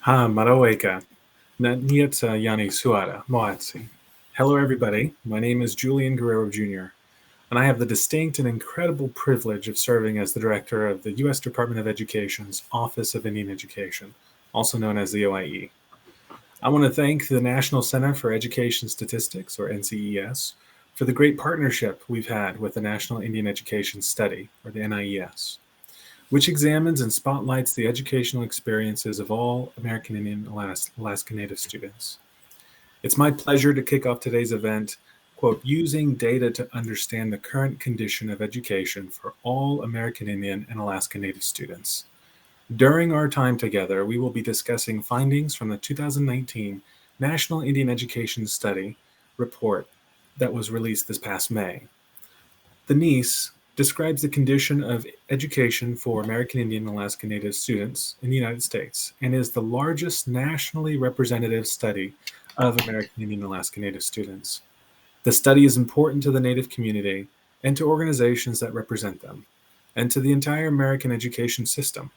Ha, Maraweka. Na Nietza Yani Suara, Moatsi. Hello, everybody. My name is Julian Guerrero Jr., and I have the distinct and incredible privilege of serving as the director of the U.S. Department of Education's Office of Indian Education, also known as the OIE. I want to thank the National Center for Education Statistics, or NCES, for the great partnership we've had with the National Indian Education Study, or the NIES, which examines and spotlights the educational experiences of all American Indian Alaska Native students. It's my pleasure to kick off today's event, quote, using data to understand the current condition of education for all American Indian and Alaska Native students. During our time together, we will be discussing findings from the 2019 National Indian Education Study report that was released this past May. The NIES describes the condition of education for American Indian and Alaska Native students in the United States and is the largest nationally representative study of American Indian and Alaska Native students. The study is important to the Native community and to organizations that represent them, and to the entire American education system.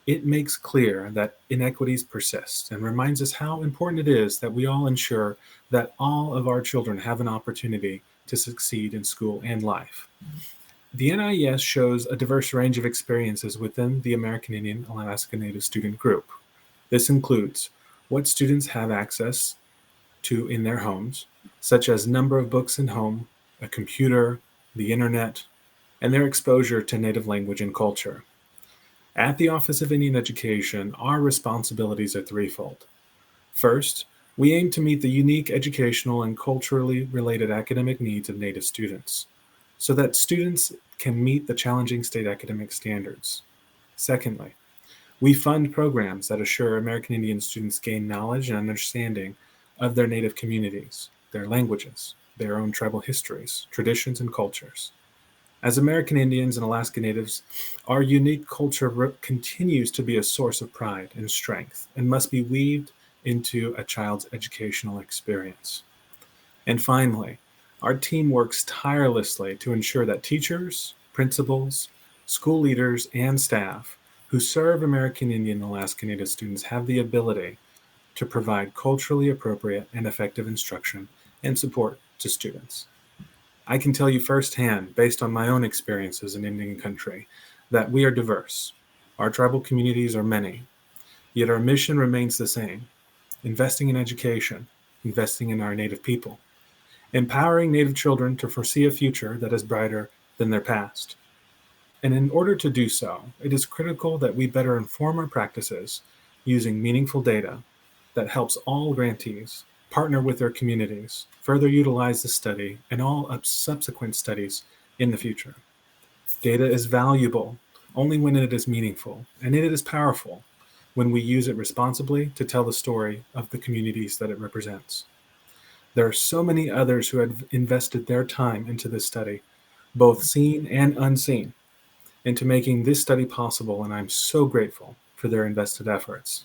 It makes clear that inequities persist and reminds us how important it is that we all ensure that all of our children have an opportunity to succeed in school and life. The NIES shows a diverse range of experiences within the American Indian Alaska Native student group. This includes what students have access to in their homes, such as number of books in home, a computer, the internet, and their exposure to Native language and culture. At the Office of Indian Education, our responsibilities are threefold. First, we aim to meet the unique educational and culturally related academic needs of Native students, so that students can meet the challenging state academic standards. Secondly, we fund programs that assure American Indian students gain knowledge and understanding of their Native communities, their languages, their own tribal histories, traditions, and cultures. As American Indians and Alaska Natives, our unique culture continues to be a source of pride and strength and must be weaved into a child's educational experience. And finally, our team works tirelessly to ensure that teachers, principals, school leaders, and staff who serve American Indian and Alaska Native students have the ability to provide culturally appropriate and effective instruction and support to students. I can tell you firsthand, based on my own experiences in Indian country, that we are diverse. Our tribal communities are many, yet our mission remains the same: investing in education, investing in our Native people, empowering Native children to foresee a future that is brighter than their past. And in order to do so, it is critical that we better inform our practices using meaningful data that helps all grantees partner with their communities, further utilize the study and all subsequent studies in the future. Data is valuable only when it is meaningful, and it is powerful when we use it responsibly to tell the story of the communities that it represents. There are so many others who have invested their time into this study, both seen and unseen, into making this study possible, and I'm so grateful for their invested efforts.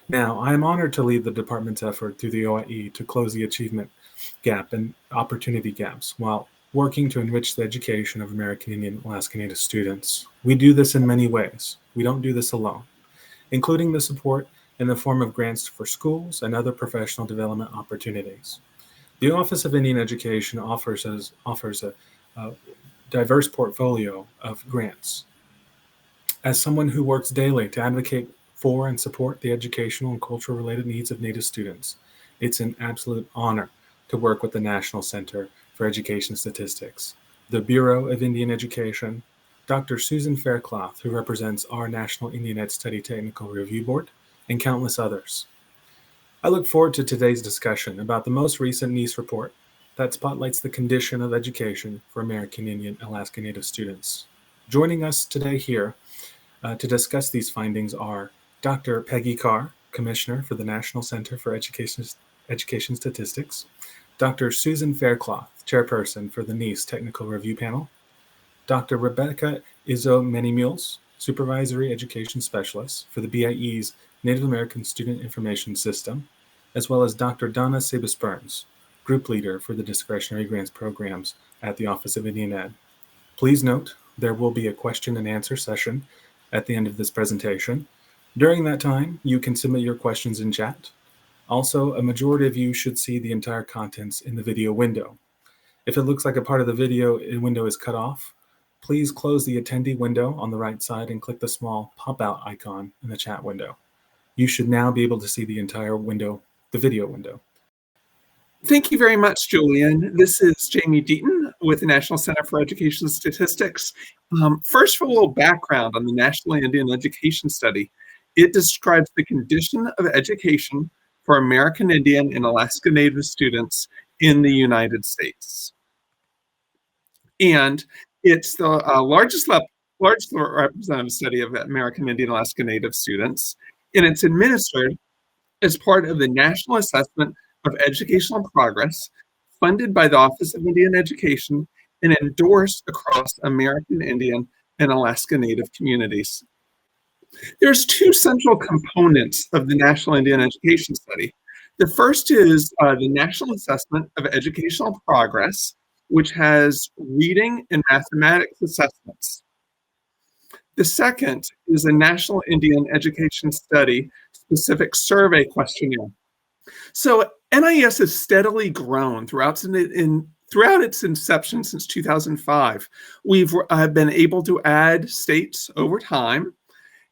Now, I am honored to lead the department's effort through the OIE to close the achievement gap and opportunity gaps while working to enrich the education of American Indian and Alaska Native students. We do this in many ways. We don't do this alone, including the support in the form of grants for schools and other professional development opportunities. The Office of Indian Education offers a diverse portfolio of grants. As someone who works daily to advocate for and support the educational and cultural related needs of Native students, it's an absolute honor to work with the National Center for Education Statistics, the Bureau of Indian Education, Dr. Susan Faircloth, who represents our National Indian Ed Study Technical Review Board, and countless others. I look forward to today's discussion about the most recent NIES report that spotlights the condition of education for American Indian and Alaska Native students. Joining us today here to discuss these findings are Dr. Peggy Carr, Commissioner for the National Center for Education Statistics, Dr. Susan Faircloth, Chairperson for the NIES Technical Review Panel, Dr. Rebecca Izzo-Manymules, Supervisory Education Specialist for the BIE's Native American Student Information System, as well as Dr. Donna Sabis Burns, Group Leader for the Discretionary Grants Programs at the Office of Indian Ed. Please note, there will be a question and answer session at the end of this presentation. During that time, you can submit your questions in chat. Also, a majority of you should see the entire contents in the video window. If it looks like a part of the video window is cut off, please close the attendee window on the right side and click the small pop-out icon in the chat window. You should now be able to see the entire window, the video window. Thank you very much, Julian. This is Jamie Deaton with the National Center for Education Statistics. First, for a little background on the National Indian Education Study. It describes the condition of education for American Indian and Alaska Native students in the United States. And it's the largest representative study of American Indian and Alaska Native students, and it's administered as part of the National Assessment of Educational Progress, funded by the Office of Indian Education and endorsed across American Indian and Alaska Native communities. There's two central components of the National Indian Education Study. The first is the National Assessment of Educational Progress, which has reading and mathematics assessments. The second is a National Indian Education Study specific survey questionnaire. So NIES has steadily grown throughout its inception since 2005. We've been able to add states over time,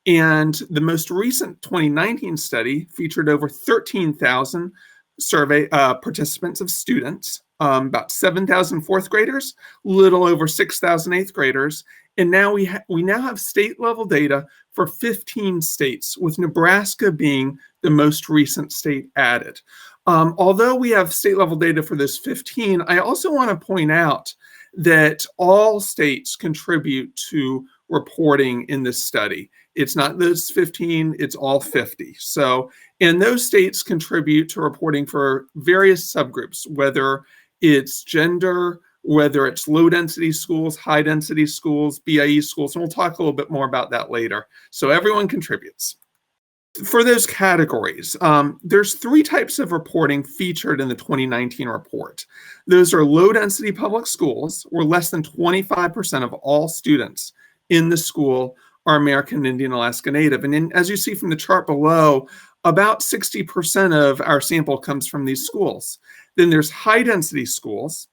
and the most recent 2019 study featured over 13,000 survey participants of students, about 7,000 fourth graders, little over 6,000 eighth graders, and now we now have state-level data for 15 states, with Nebraska being the most recent state added. Although we have state-level data for those 15, I also want to point out that all states contribute to reporting in this study. It's not those 15, it's all 50. So, and those states contribute to reporting for various subgroups, whether it's gender, whether it's low-density schools, high-density schools, BIE schools, and we'll talk a little bit more about that later. So everyone contributes. For those categories, there's three types of reporting featured in the 2019 report. Those are low-density public schools, where less than 25% of all students in the school are American Indian Alaska Native. And as you see from the chart below, about 60% of our sample comes from these schools. Then there's high-density schools,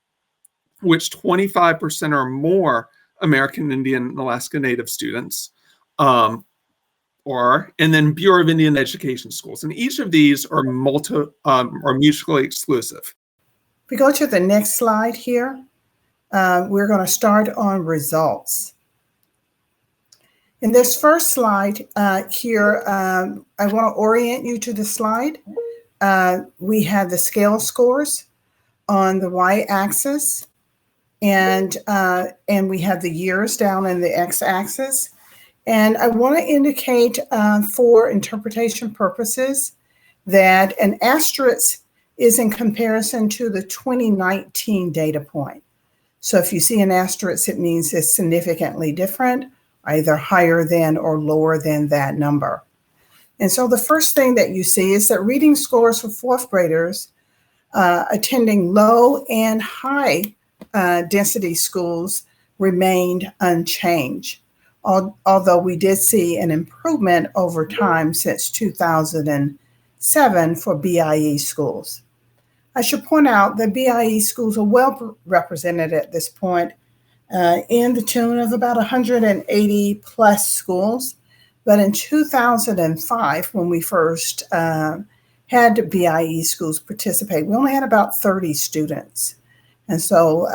which 25% or more American Indian and Alaska Native students, and then Bureau of Indian Education schools. And each of these are mutually exclusive. If we go to the next slide here, we're going to start on results. In this first slide here, I want to orient you to the slide. We have the scale scores on the y-axis, and we have the years down in the x-axis. And I want to indicate for interpretation purposes that an asterisk is in comparison to the 2019 data point. So if you see an asterisk, it means it's significantly different, either higher than or lower than that number. And so the first thing that you see is that reading scores for fourth graders attending low and high density schools remained unchanged, although we did see an improvement over time since 2007 for BIE schools. I should point out that BIE schools are well represented at this point in the tune of about 180 plus schools. But in 2005, when we first had BIE schools participate, we only had about 30 students. And so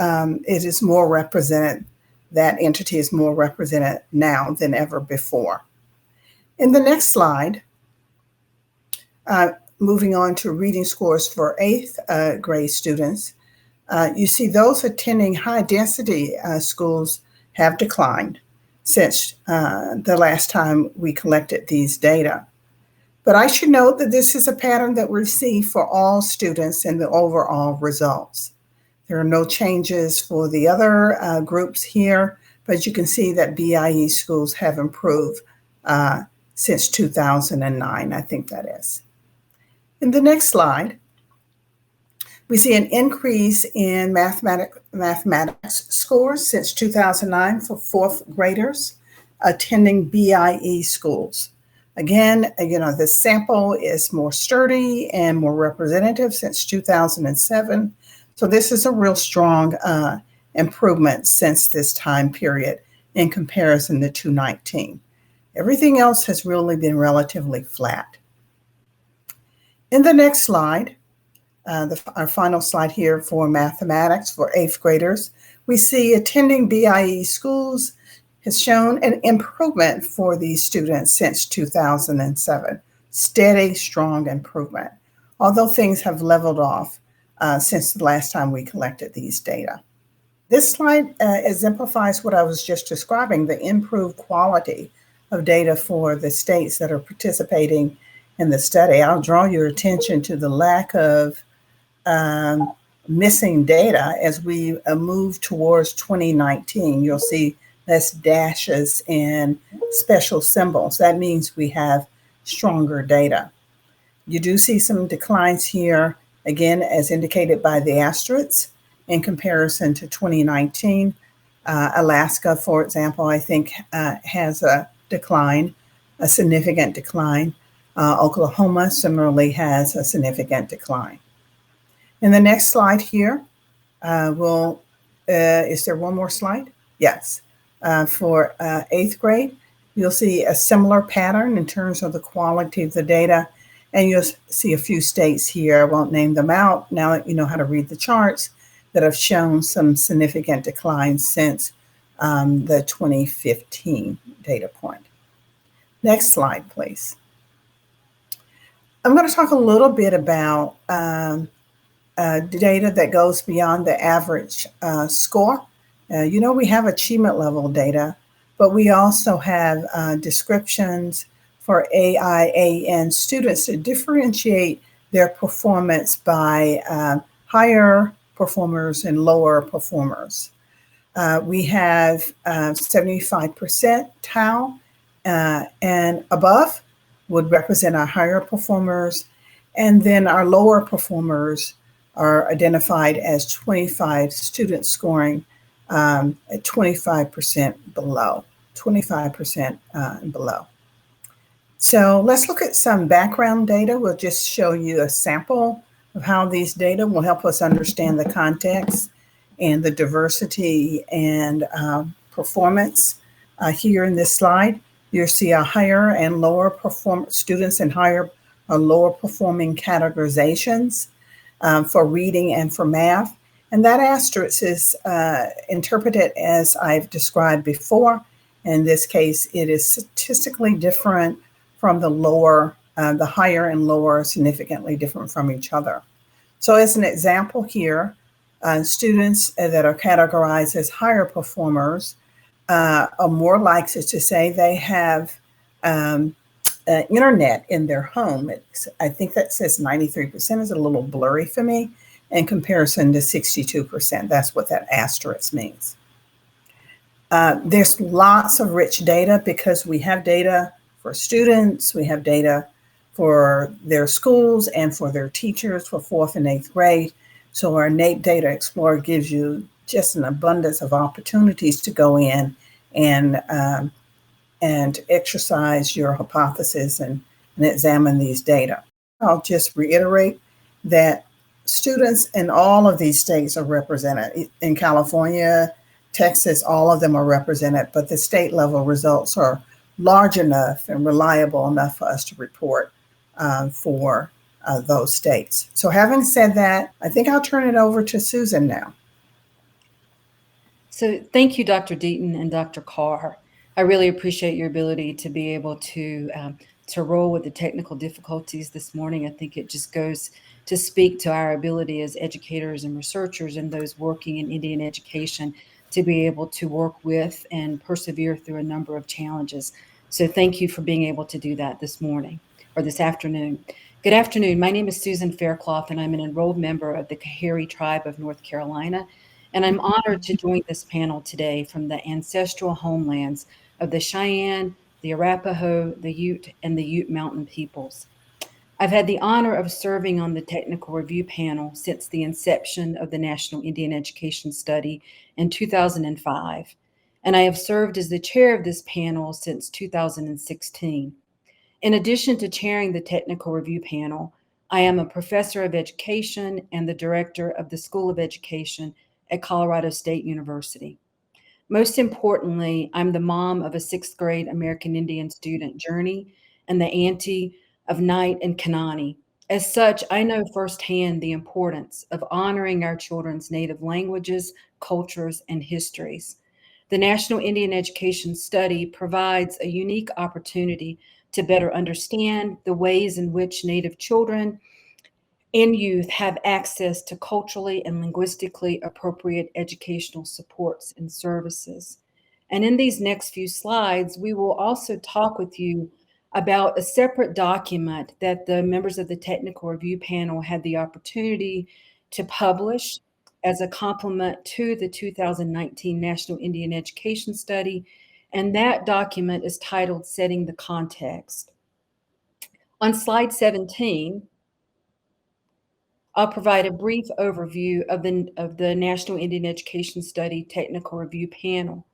it is more represented, that entity is more represented now than ever before. In the next slide, moving on to reading scores for eighth grade students, you see those attending high density schools have declined since the last time we collected these data. But I should note that this is a pattern that we see for all students in the overall results. There are no changes for the other groups here, but you can see that BIE schools have improved since 2009, I think that is. In the next slide, we see an increase in mathematics scores since 2009 for fourth graders attending BIE schools. Again, the sample is more sturdy and more representative since 2007. So this is a real strong improvement since this time period in comparison to 2019. Everything else has really been relatively flat. In the next slide, our final slide here for mathematics for 8th graders, we see attending BIE schools has shown an improvement for these students since 2007. Steady, strong improvement, although things have leveled off since the last time we collected these data. This slide exemplifies what I was just describing, the improved quality of data for the states that are participating in the study. I'll draw your attention to the lack of missing data as we move towards 2019. You'll see less dashes and special symbols. That means we have stronger data. You do see some declines here, again, as indicated by the asterisks in comparison to 2019. Alaska, for example, I think has a decline, a significant decline. Oklahoma similarly has a significant decline. In the next slide here, is there one more slide? Yes. For 8th grade, you'll see a similar pattern in terms of the quality of the data, and you'll see a few states here, I won't name them out, now that you know how to read the charts, that have shown some significant declines since the 2015 data point. Next slide, please. I'm going to talk a little bit about data that goes beyond the average score. We have achievement level data, but we also have descriptions for AIAN students to differentiate their performance by higher performers and lower performers. We have 75% TAL and above would represent our higher performers, and then our lower performers are identified as 25 students scoring at 25% below, 25% and below. So let's look at some background data. We'll just show you a sample of how these data will help us understand the context and the diversity and performance. Here in this slide, you'll see a higher and lower students in higher or lower performing categorizations for reading and for math. And that asterisk is interpreted as I've described before. In this case, it is statistically different from the higher and lower, significantly different from each other. So as an example here, students that are categorized as higher performers are more likely to say they have internet in their home. I think that says 93% is a little blurry for me in comparison to 62%. That's what that asterisk means. There's lots of rich data because we have data for students, we have data for their schools and for their teachers for 4th and 8th grade. So our NAEP Data Explorer gives you just an abundance of opportunities to go in and exercise your hypothesis and examine these data. I'll just reiterate that students in all of these states are represented. In California, Texas, all of them are represented, but the state level results are large enough and reliable enough for us to report for those states. So having said that, I think I'll turn it over to Susan now. So thank you, Dr. Deaton and Dr. Carr. I really appreciate your ability to be able to roll with the technical difficulties this morning. I think it just goes to speak to our ability as educators and researchers and those working in Indian education to be able to work with and persevere through a number of challenges. So thank you for being able to do that this morning or this afternoon. Good afternoon. My name is Susan Faircloth, and I'm an enrolled member of the Kahari Tribe of North Carolina. And I'm honored to join this panel today from the ancestral homelands of the Cheyenne, the Arapaho, the Ute, and the Ute Mountain peoples. I've had the honor of serving on the technical review panel since the inception of the National Indian Education Study in 2005, and I have served as the chair of this panel since 2016. In addition to chairing the technical review panel, I am a professor of education and the director of the School of Education at Colorado State University. Most importantly, I'm the mom of a 6th grade American Indian student, Journey, and the auntie of Knight and Kanani. As such, I know firsthand the importance of honoring our children's native languages, cultures, and histories. The National Indian Education Study provides a unique opportunity to better understand the ways in which Native children and youth have access to culturally and linguistically appropriate educational supports and services. And in these next few slides, we will also talk with you about a separate document that the members of the technical review panel had the opportunity to publish as a complement to the 2019 National Indian Education Study. And that document is titled Setting the Context. On slide 17, I'll provide a brief overview of the National Indian Education Study Technical Review Panel.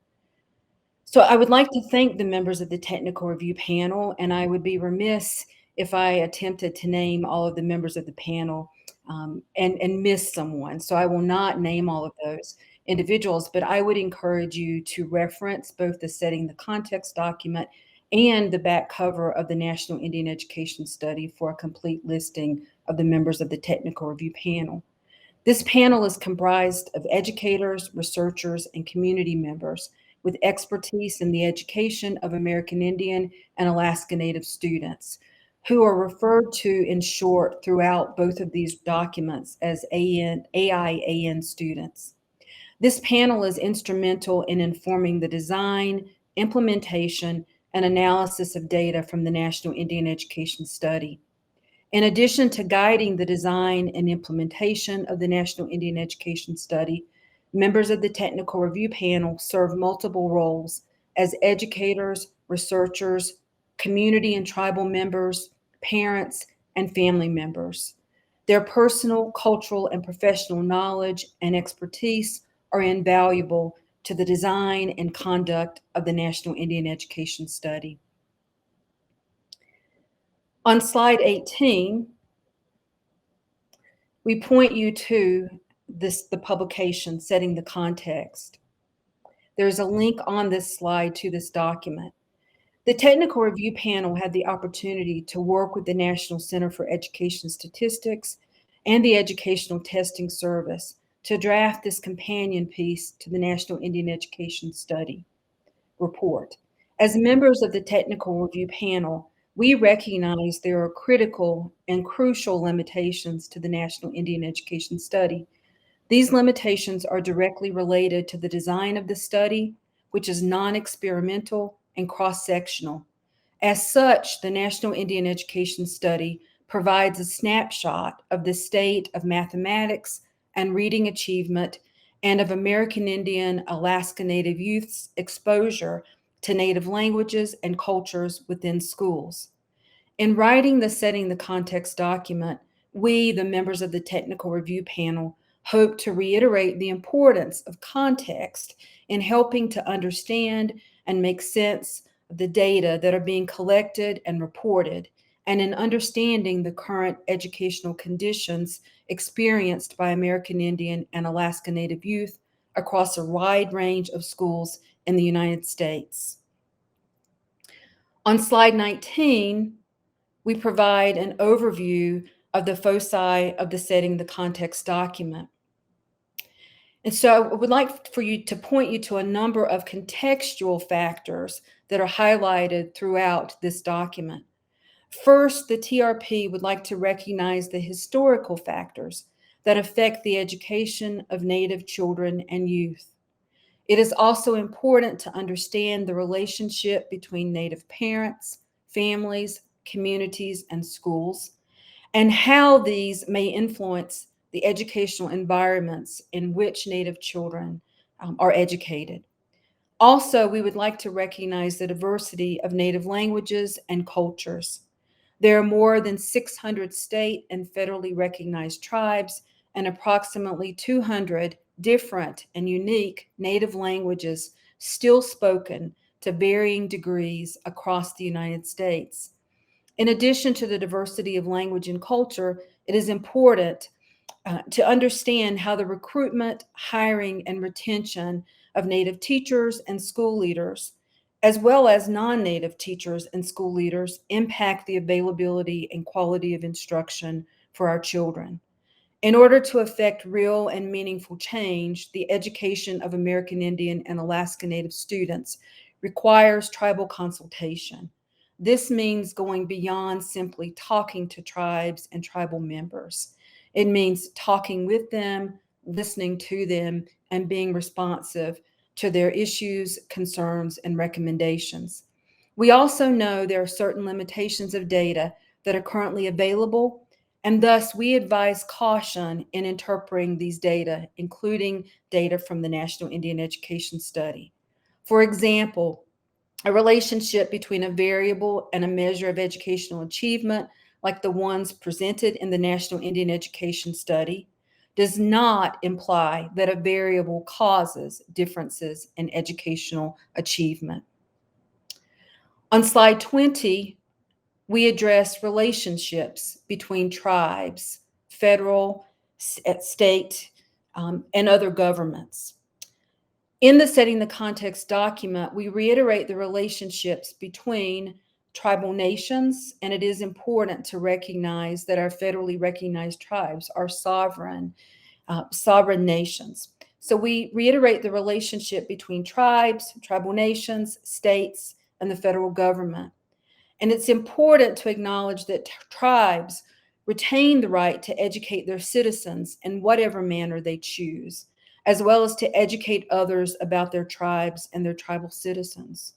So I would like to thank the members of the Technical Review Panel, and I would be remiss if I attempted to name all of the members of the panel and miss someone. So I will not name all of those individuals, but I would encourage you to reference both the Setting the Context document and the back cover of the National Indian Education Study for a complete listing of the members of the Technical Review Panel. This panel is comprised of educators, researchers, and community members with expertise in the education of American Indian and Alaska Native students, who are referred to in short throughout both of these documents as AIAN students. This panel is instrumental in informing the design, implementation, and analysis of data from the National Indian Education Study. In addition to guiding the design and implementation of the National Indian Education Study, members of the Technical Review Panel serve multiple roles as educators, researchers, community and tribal members, parents, and family members. Their personal, cultural, and professional knowledge and expertise are invaluable to the design and conduct of the National Indian Education Study. On slide 18, we point you to the publication, Setting the Context. There's a link on this slide to this document. The Technical Review Panel had the opportunity to work with the National Center for Education Statistics and the Educational Testing Service to draft this companion piece to the National Indian Education Study report. As members of the Technical Review Panel, we recognize there are critical and crucial limitations to the National Indian Education Study. These limitations are directly related to the design of the study, which is non-experimental and cross-sectional. As such, the National Indian Education Study provides a snapshot of the state of mathematics and reading achievement and of American Indian Alaska Native youth's exposure to Native languages and cultures within schools. In writing the Setting the Context document, we, the members of the Technical Review Panel, hope to reiterate the importance of context in helping to understand and make sense of the data that are being collected and reported, and in understanding the current educational conditions experienced by American Indian and Alaska Native youth across a wide range of schools in the United States. On slide 19, we provide an overview of the foci of the Setting the Context document. And so I would like for you to point you to a number of contextual factors that are highlighted throughout this document. First, the TRP would like to recognize the historical factors that affect the education of Native children and youth. It is also important to understand the relationship between Native parents, families, communities, and schools, and how these may influence the educational environments in which Native children are educated. Also, we would like to recognize the diversity of Native languages and cultures. There are more than 600 state and federally recognized tribes and approximately 200 different and unique Native languages still spoken to varying degrees across the United States. In addition to the diversity of language and culture, it is important to understand how the recruitment, hiring, and retention of Native teachers and school leaders, as well as non-Native teachers and school leaders, impact the availability and quality of instruction for our children. In order to effect real and meaningful change, the education of American Indian and Alaska Native students requires tribal consultation. This means going beyond simply talking to tribes and tribal members. It means talking with them, listening to them, and being responsive to their issues, concerns, and recommendations. We also know there are certain limitations of data that are currently available, and thus we advise caution in interpreting these data, including data from the National Indian Education Study. For example, a relationship between a variable and a measure of educational achievement, like the ones presented in the National Indian Education Study, does not imply that a variable causes differences in educational achievement. On slide 20, we address relationships between tribes, federal, state, and other governments. In the Setting the Context document, we reiterate the relationships between tribal nations, and it is important to recognize that our federally recognized tribes are sovereign nations. So we reiterate the relationship between tribes, tribal nations, states, and the federal government. And it's important to acknowledge that tribes retain the right to educate their citizens in whatever manner they choose, as well as to educate others about their tribes and their tribal citizens.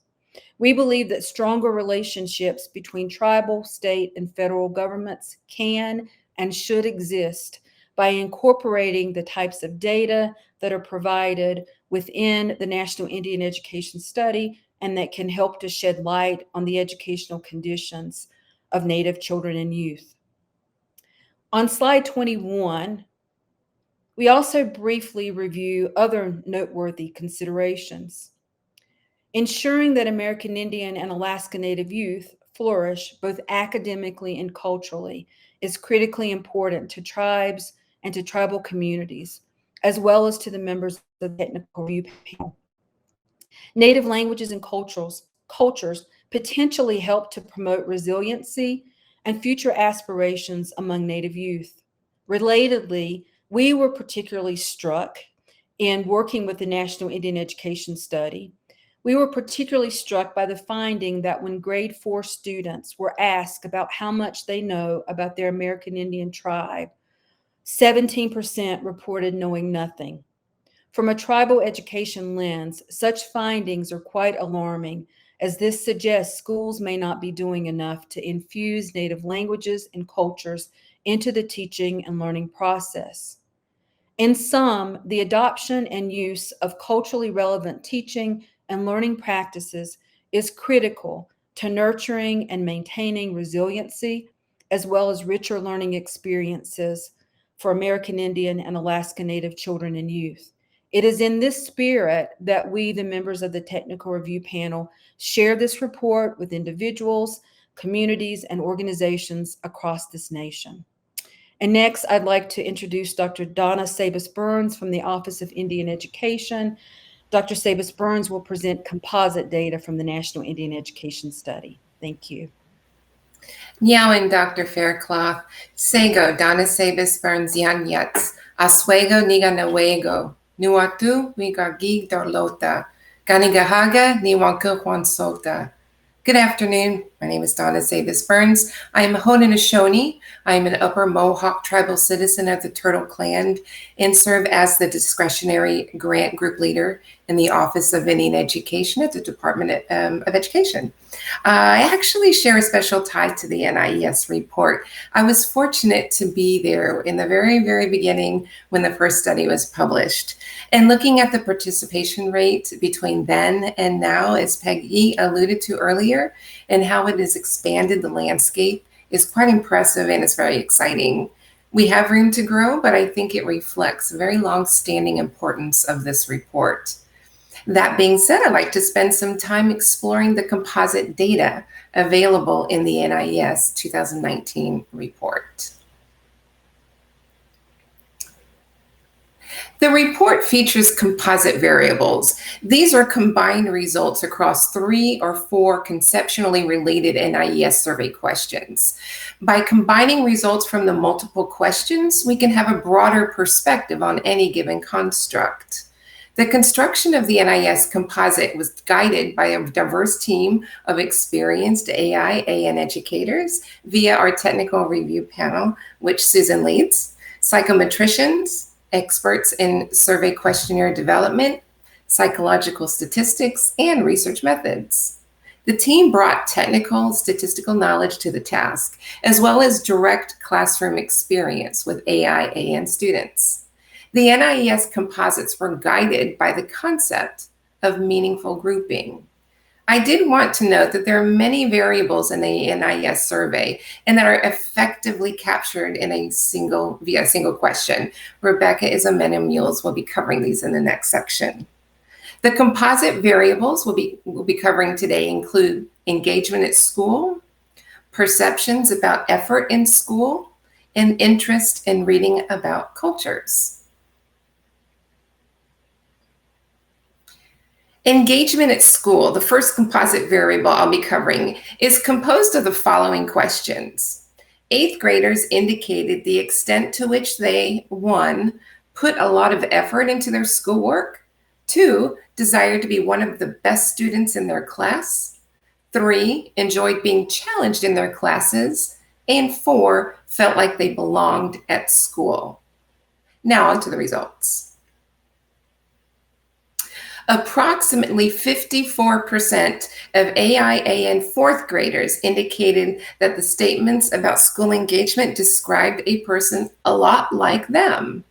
We believe that stronger relationships between tribal, state, and federal governments can and should exist by incorporating the types of data that are provided within the National Indian Education Study and that can help to shed light on the educational conditions of Native children and youth. On slide 21, we also briefly review other noteworthy considerations. Ensuring that American Indian and Alaska Native youth flourish both academically and culturally is critically important to tribes and to tribal communities, as well as to the members of the technical review panel. Native languages and cultures potentially help to promote resiliency and future aspirations among Native youth. Relatedly, we were particularly struck in working with the National Indian Education Study. We were particularly struck by the finding that when grade 4 students were asked about how much they know about their American Indian tribe, 17% reported knowing nothing. From a tribal education lens, such findings are quite alarming, as this suggests schools may not be doing enough to infuse Native languages and cultures into the teaching and learning process. In sum, the adoption and use of culturally relevant teaching and learning practices is critical to nurturing and maintaining resiliency, as well as richer learning experiences for American Indian and Alaska Native children and youth. It is in this spirit that we, the members of the Technical Review Panel, share this report with individuals, communities, and organizations across this nation. And next, I'd like to introduce Dr. Donna Sabis Burns from the Office of Indian Education. Dr. Sabis Burns will present composite data from the National Indian Education Study. Thank you. Nyawin, Dr. Faircloth. Sego, Donna Sabis Burns Yan Yats. Aswego Niga Nawego. Nuatu Wigagi Dorlota. Ganigahaga Niwanku Juan Sota. Good afternoon. My name is Donna Sabis Burns. I am a Haudenosaunee. I am an Upper Mohawk tribal citizen of the Turtle Clan and serve as the discretionary grant group leader in the Office of Indian Education at the Department of Education. I actually share a special tie to the NIES report. I was fortunate to be there in the very, very beginning when the first study was published. And looking at the participation rate between then and now, as Peggy alluded to earlier, and how it has expanded the landscape is quite impressive and it's very exciting. We have room to grow, but I think it reflects the very long-standing importance of this report. That being said, I'd like to spend some time exploring the composite data available in the NIES 2019 report. The report features composite variables. These are combined results across 3 or 4 conceptually related NIES survey questions. By combining results from the multiple questions, we can have a broader perspective on any given construct. The construction of the NIES composite was guided by a diverse team of experienced AI/AN educators via our technical review panel, which Susan leads, psychometricians, experts in survey questionnaire development, psychological statistics, and research methods. The team brought technical statistical knowledge to the task, as well as direct classroom experience with AI/AN students. The NIES composites were guided by the concept of meaningful grouping. I did want to note that there are many variables in the NIES survey and that are effectively captured in via a single question. Rebecca Izamena-Mules will be covering these in the next section. The composite variables we'll be covering today include engagement at school, perceptions about effort in school, and interest in reading about cultures. Engagement at school, the first composite variable I'll be covering, is composed of the following questions. 8th graders indicated the extent to which they, 1, put a lot of effort into their schoolwork, 2, desired to be one of the best students in their class, 3, enjoyed being challenged in their classes, and 4, felt like they belonged at school. Now on to the results. Approximately 54% of AI/AN 4th graders indicated that the statements about school engagement described a person a lot like them.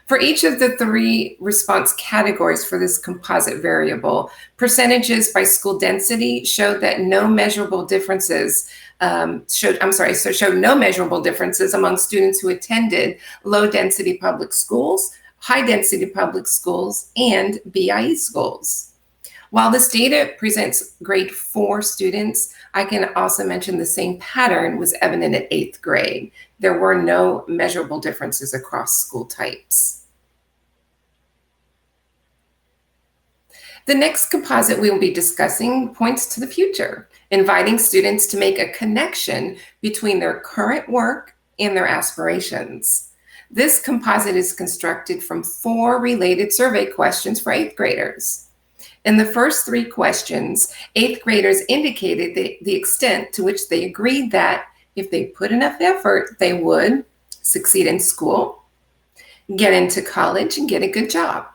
For each of the 3 response categories for this composite variable, percentages by school density showed that no measurable differences showed no measurable differences among students who attended low-density public schools, high-density public schools, and BIE schools. While this data presents grade 4 students, I can also mention the same pattern was evident at 8th grade. There were no measurable differences across school types. The next composite we will be discussing points to the future, inviting students to make a connection between their current work and their aspirations. This composite is constructed from 4 related survey questions for 8th graders. In the first 3 questions, 8th graders indicated the extent to which they agreed that if they put enough effort, they would succeed in school, get into college, and get a good job.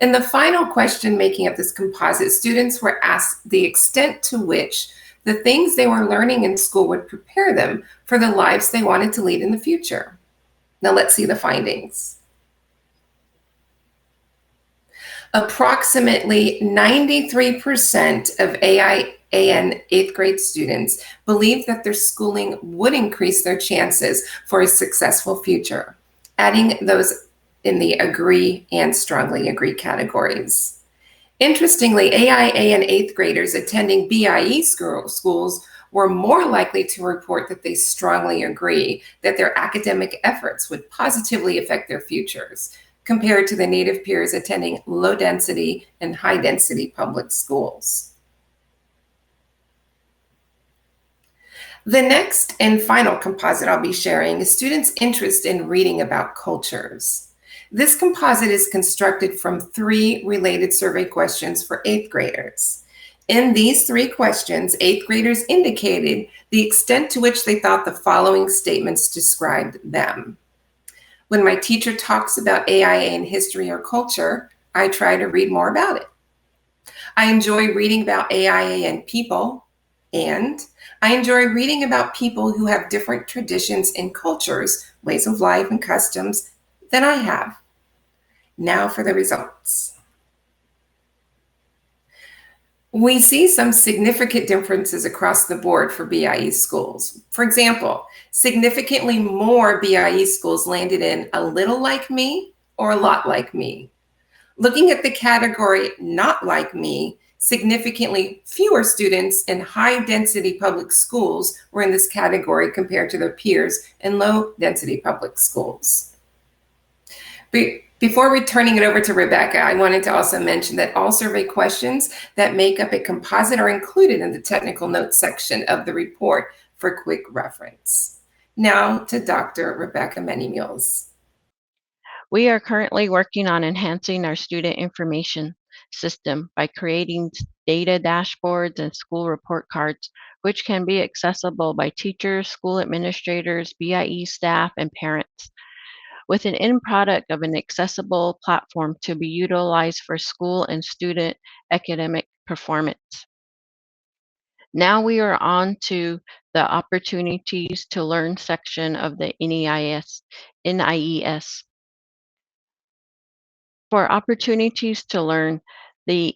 In the final question making up this composite, students were asked the extent to which the things they were learning in school would prepare them for the lives they wanted to lead in the future. Now let's see the findings. Approximately 93% of AI/AN 8th grade students believe that their schooling would increase their chances for a successful future, adding those in the agree and strongly agree categories. Interestingly, AI/AN 8th graders attending BIE schools were more likely to report that they strongly agree that their academic efforts would positively affect their futures, compared to the native peers attending low-density and high-density public schools. The next and final composite I'll be sharing is students' interest in reading about cultures. This composite is constructed from 3 related survey questions for 8th graders. In these 3 questions, 8th graders indicated the extent to which they thought the following statements described them. When my teacher talks about AI in history or culture, I try to read more about it. I enjoy reading about AI and people, and I enjoy reading about people who have different traditions and cultures, ways of life and customs than I have. Now for the results. We see some significant differences across the board for BIE schools. For example, significantly more BIE schools landed in a little like me or a lot like me. Looking at the category not like me, significantly fewer students in high-density public schools were in this category compared to their peers in low-density public schools. Before returning it over to Rebecca, I wanted to also mention that all survey questions that make up a composite are included in the technical notes section of the report for quick reference. Now to Dr. Rebecca Many-Mules. We are currently working on enhancing our student information system by creating data dashboards and school report cards, which can be accessible by teachers, school administrators, BIE staff, and parents, with an end product of an accessible platform to be utilized for school and student academic performance. Now we are on to the opportunities to learn section of the NIES. For opportunities to learn, the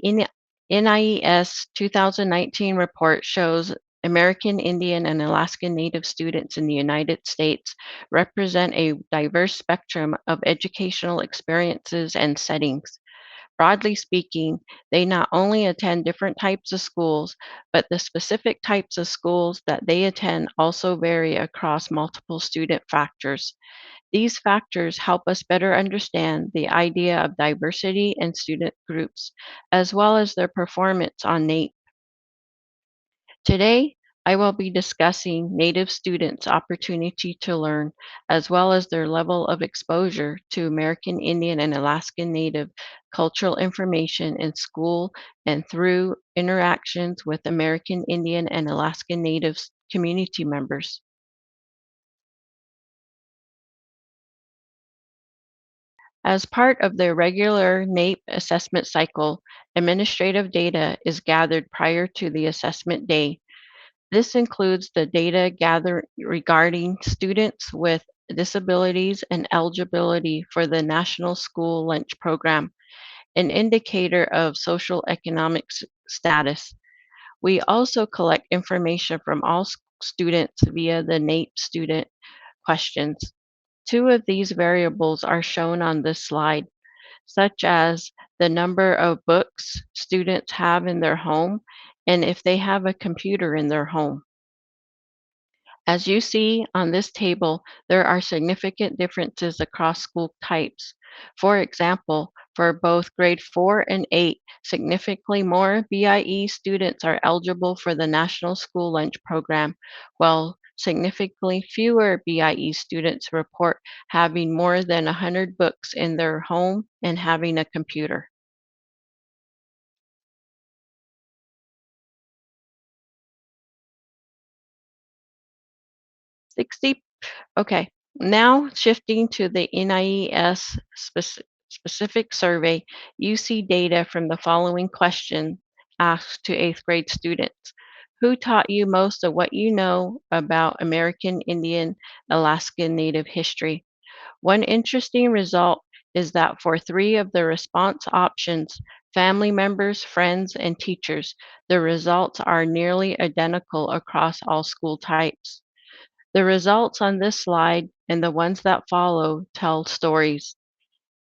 NIES 2019 report shows American Indian and Alaskan Native students in the United States represent a diverse spectrum of educational experiences and settings. Broadly speaking, they not only attend different types of schools, but the specific types of schools that they attend also vary across multiple student factors. These factors help us better understand the idea of diversity in student groups, as well as their performance on NAEP. Today, I will be discussing Native students' opportunity to learn, as well as their level of exposure to American Indian and Alaskan Native cultural information in school and through interactions with American Indian and Alaskan Native community members. As part of the regular NAEP assessment cycle, administrative data is gathered prior to the assessment day. This includes the data gathered regarding students with disabilities and eligibility for the National School Lunch Program, an indicator of social economic status. We also collect information from all students via the NAEP student questions. Two of these variables are shown on this slide, such as the number of books students have in their home and if they have a computer in their home. As you see on this table, there are significant differences across school types. For example, for both grade 4 and 8, significantly more BIE students are eligible for the National School Lunch Program, while significantly fewer BIE students report having more than 100 books in their home and having a computer. Okay, now shifting to the NIES specific survey, you see data from the following question asked to 8th grade students. Who taught you most of what you know about American Indian Alaskan Native history? One interesting result is that for 3 of the response options, family members, friends, and teachers, the results are nearly identical across all school types. The results on this slide and the ones that follow tell stories.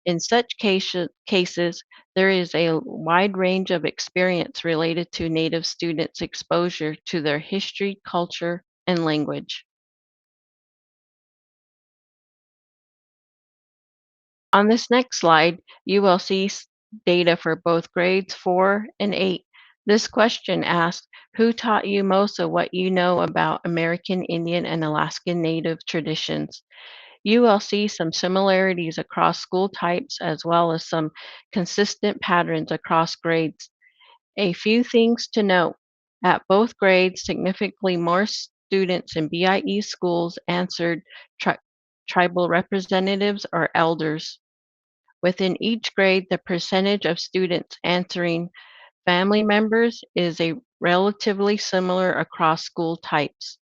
In such cases, there is a wide range of experience related to Native students' exposure to their history, culture, and language. On this next slide, you will see data for both grades 4 and 8. This question asked, who taught you most of what you know about American Indian and Alaskan Native traditions? You will see some similarities across school types as well as some consistent patterns across grades. A few things to note. At both grades, significantly more students in BIE schools answered tribal representatives or elders. Within each grade, the percentage of students answering family members is a relatively similar across school types.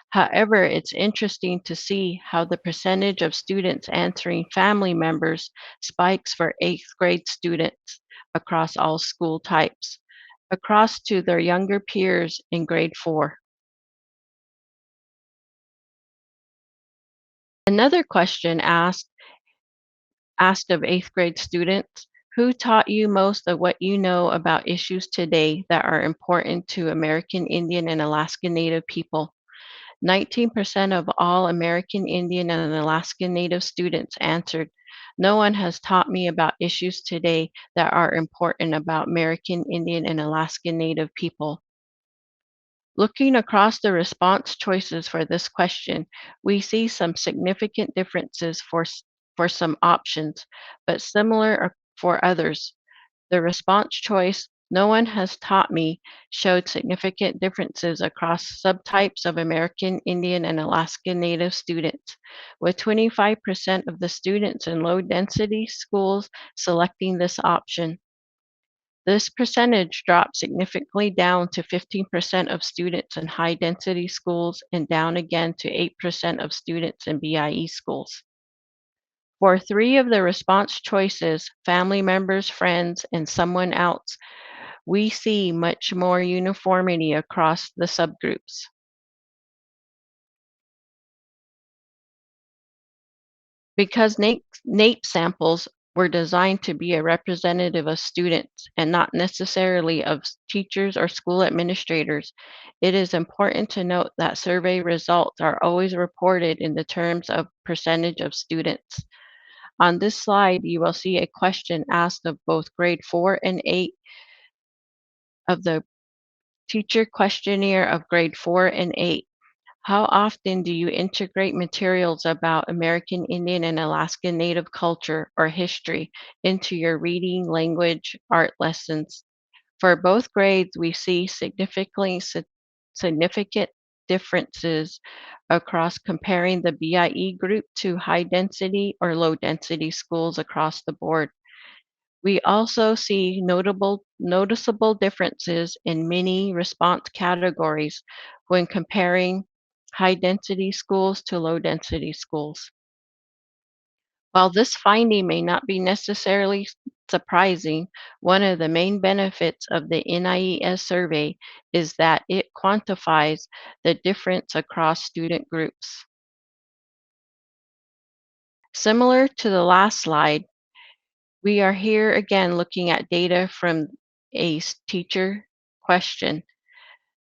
However, it's interesting to see how the percentage of students answering family members spikes for 8th grade students across all school types, across to their younger peers in grade 4. Another question asked of 8th grade students, Who taught you most of what you know about issues today that are important to American Indian and Alaska Native people? 19% of all American Indian and Alaska Native students answered, "No one has taught me about issues today that are important about American Indian and Alaska Native people." Looking across the response choices for this question, we see some significant differences for some options, but similar for others. The response choice, "No one has taught me," showed significant differences across subtypes of American Indian and Alaska Native students, with 25% of the students in low density schools selecting this option. This percentage dropped significantly down to 15% of students in high density schools and down again to 8% of students in BIE schools. For 3 of the response choices, family members, friends, and someone else, we see much more uniformity across the subgroups. Because NAEP samples were designed to be a representative of students and not necessarily of teachers or school administrators, it is important to note that survey results are always reported in the terms of percentage of students. On this slide, you will see a question asked of both grade 4 and 8 of the teacher questionnaire of grade 4 and 8. How often do you integrate materials about American Indian and Alaska Native culture or history into your reading, language, art lessons? For both grades, we see significant differences across comparing the BIE group to high density or low density schools across the board. We also see noticeable differences in many response categories when comparing high density schools to low density schools. While this finding may not be necessarily surprising, one of the main benefits of the NIES survey is that it quantifies the difference across student groups. Similar to the last slide, we are here again looking at data from a teacher question.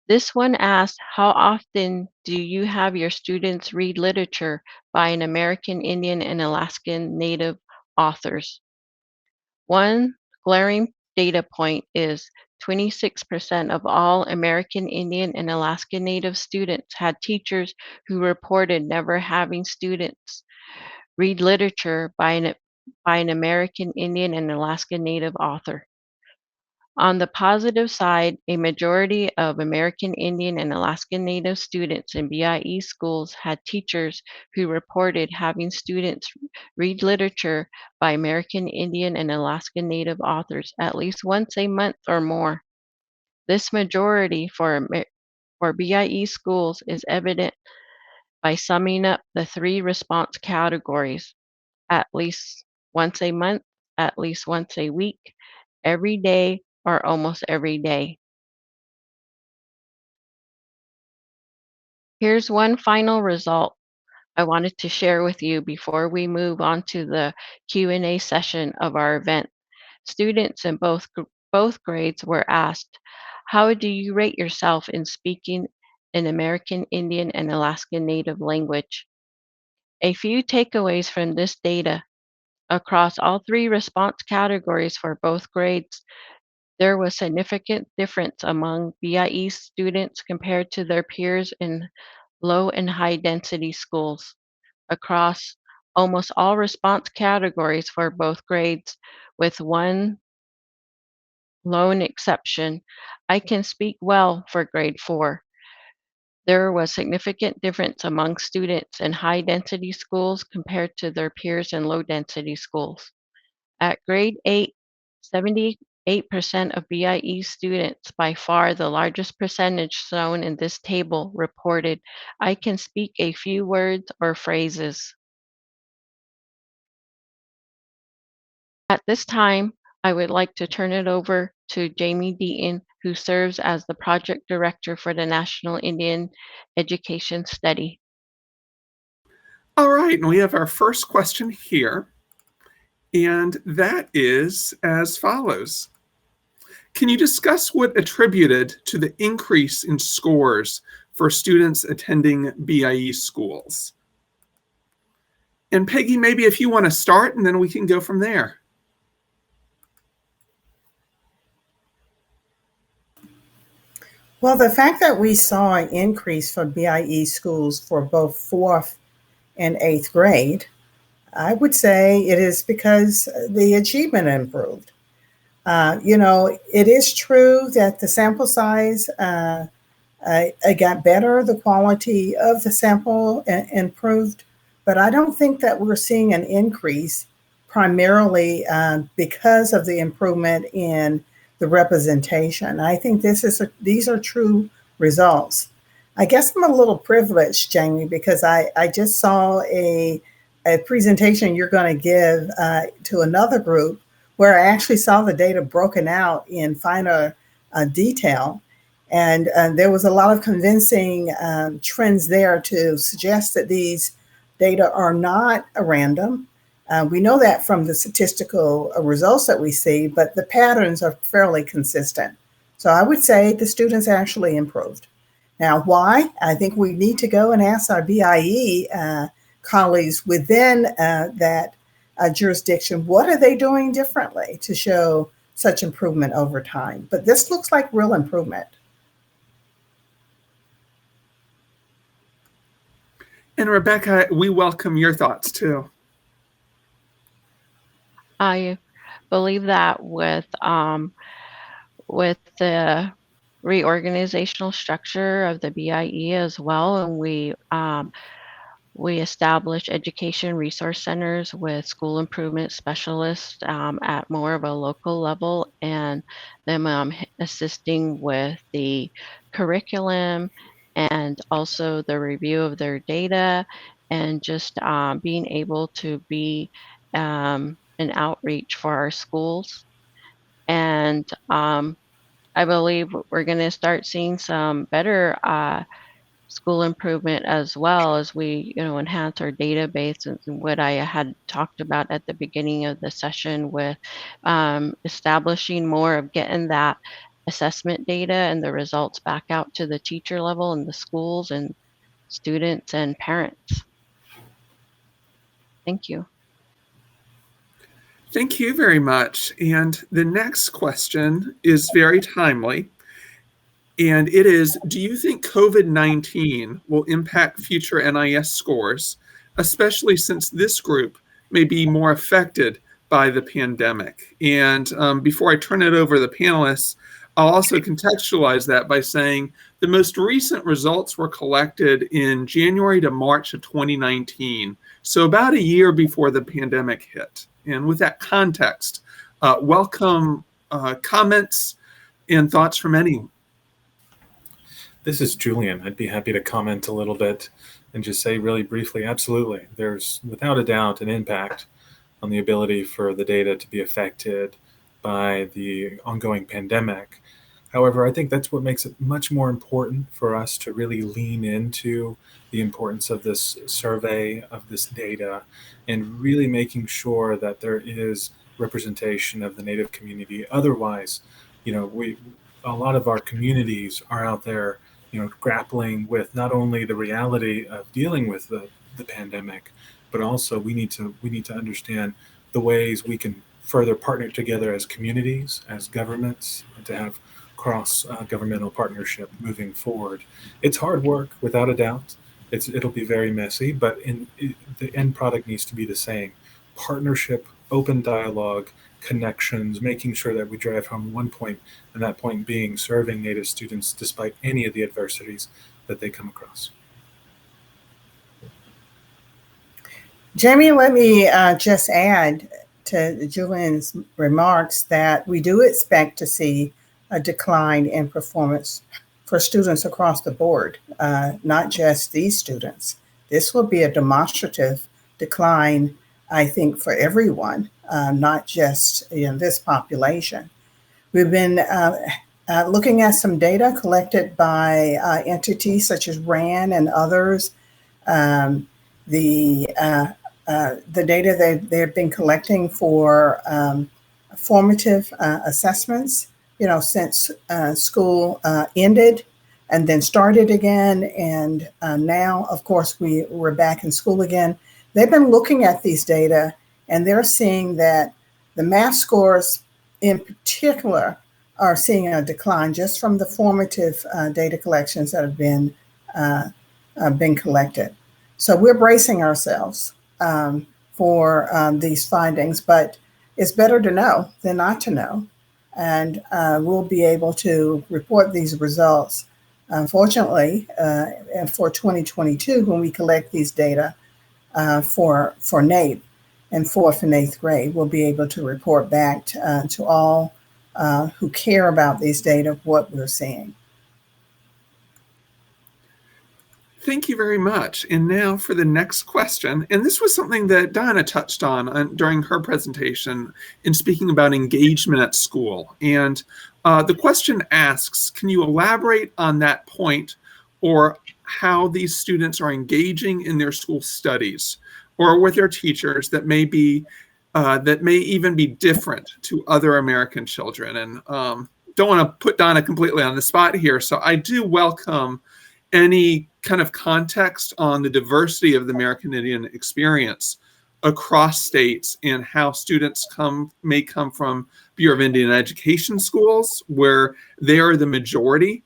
This one asked, how often do you have your students read literature by an American Indian and Alaskan Native authors? One glaring data point is 26% of all American Indian and Alaska Native students had teachers who reported never having students read literature by an American Indian and Alaska Native author. On the positive side, a majority of American Indian and Alaska Native students in BIE schools had teachers who reported having students read literature by American Indian and Alaska Native authors at least once a month or more. This majority for BIE schools is evident by summing up the 3 response categories: at least once a month, at least once a week, every day, or almost every day. Here's one final result I wanted to share with you before we move on to the Q&A session of our event. Students in both grades were asked, how do you rate yourself in speaking an American Indian and Alaska Native language? A few takeaways from this data. Across all 3 response categories for both grades, there was significant difference among BIE students compared to their peers in low and high density schools. Across almost all response categories for both grades, with one lone exception, I can speak well for grade 4. There was significant difference among students in high density schools compared to their peers in low density schools. At grade 8, 78% of BIE students, by far the largest percentage shown in this table, reported, I can speak a few words or phrases. At this time, I would like to turn it over to Jamie Deaton, who serves as the project director for the National Indian Education Study. All right, and we have our first question here. And that is as follows. Can you discuss what attributed to the increase in scores for students attending BIE schools? And Peggy, maybe if you want to start, and then we can go from there. Well, the fact that we saw an increase for BIE schools for both 4th and 8th grade, I would say it is because the achievement improved. It is true that the sample size got better, the quality of the sample improved, but I don't think that we're seeing an increase primarily because of the improvement in the representation. I think these are true results. I guess I'm a little privileged, Jamie, because I just saw a presentation you're going to give to another group where I actually saw the data broken out in finer detail. And there was a lot of convincing trends there to suggest that these data are not random. We know that from the statistical results that we see, but the patterns are fairly consistent. So I would say the students actually improved. Now, why? I think we need to go and ask our BIE colleagues within that jurisdiction, what are they doing differently to show such improvement over time? But this looks like real improvement. And Rebecca, we welcome your thoughts too. I believe that with the reorganizational structure of the BIE as well, and we established education resource centers with school improvement specialists at more of a local level, and them assisting with the curriculum and also the review of their data, and just being able to be an outreach for our schools. And I believe we're going to start seeing some better school improvement as well as we enhance our database, and what I had talked about at the beginning of the session with establishing more of getting that assessment data and the results back out to the teacher level and the schools and students and parents. Thank you. Thank you very much. And the next question is very timely. And it is, do you think COVID-19 will impact future NIS scores, especially since this group may be more affected by the pandemic? And before I turn it over to the panelists, I'll also contextualize that by saying the most recent results were collected in January to March of 2019, so about a year before the pandemic hit. And with that context, welcome comments and thoughts from anyone. This is Julian. I'd be happy to comment a little bit and just say really briefly, absolutely. There's without a doubt an impact on the ability for the data to be affected by the ongoing pandemic. However, I think that's what makes it much more important for us to really lean into the importance of this survey, of this data, and really making sure that there is representation of the Native community. Otherwise, a lot of our communities are out there, grappling with not only the reality of dealing with the pandemic, but also we need to understand the ways we can further partner together as communities, as governments, and to have cross-governmental partnership moving forward. It's hard work, without a doubt. It'll be very messy, but the end product needs to be the same. Partnership, open dialogue, connections, making sure that we drive home one point, and that point being serving Native students despite any of the adversities that they come across. Jamie, let me just add to Julian's remarks that we do expect to see a decline in performance for students across the board, not just these students. This will be a demonstrative decline, I think, for everyone, not just this population. We've been looking at some data collected by entities such as RAND and others. The the data they've been collecting for formative assessments, since school ended and then started again. And now, of course, we're back in school again. They've been looking at these data, and they're seeing that the math scores in particular are seeing a decline just from the formative data collections that have been collected. So we're bracing ourselves for these findings, but it's better to know than not to know. And we'll be able to report these results. Unfortunately, for 2022, when we collect these data for NAEP in 4th and 8th grade, we'll be able to report back to all who care about these data what we're seeing. Thank you very much. And now for the next question. And this was something that Donna touched on during her presentation in speaking about engagement at school. And the question asks, can you elaborate on that point, or how these students are engaging in their school studies or with their teachers that may even be different to other American children? And don't want to put Donna completely on the spot here, so I do welcome any kind of context on the diversity of the American Indian experience across states and how students may come from Bureau of Indian Education schools where they are the majority,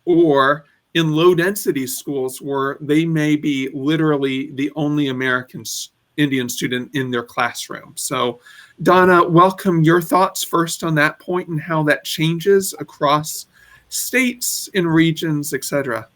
or in low density schools where they may be literally the only American Indian student in their classroom. So Donna, welcome your thoughts first on that point and how that changes across states and regions, etc.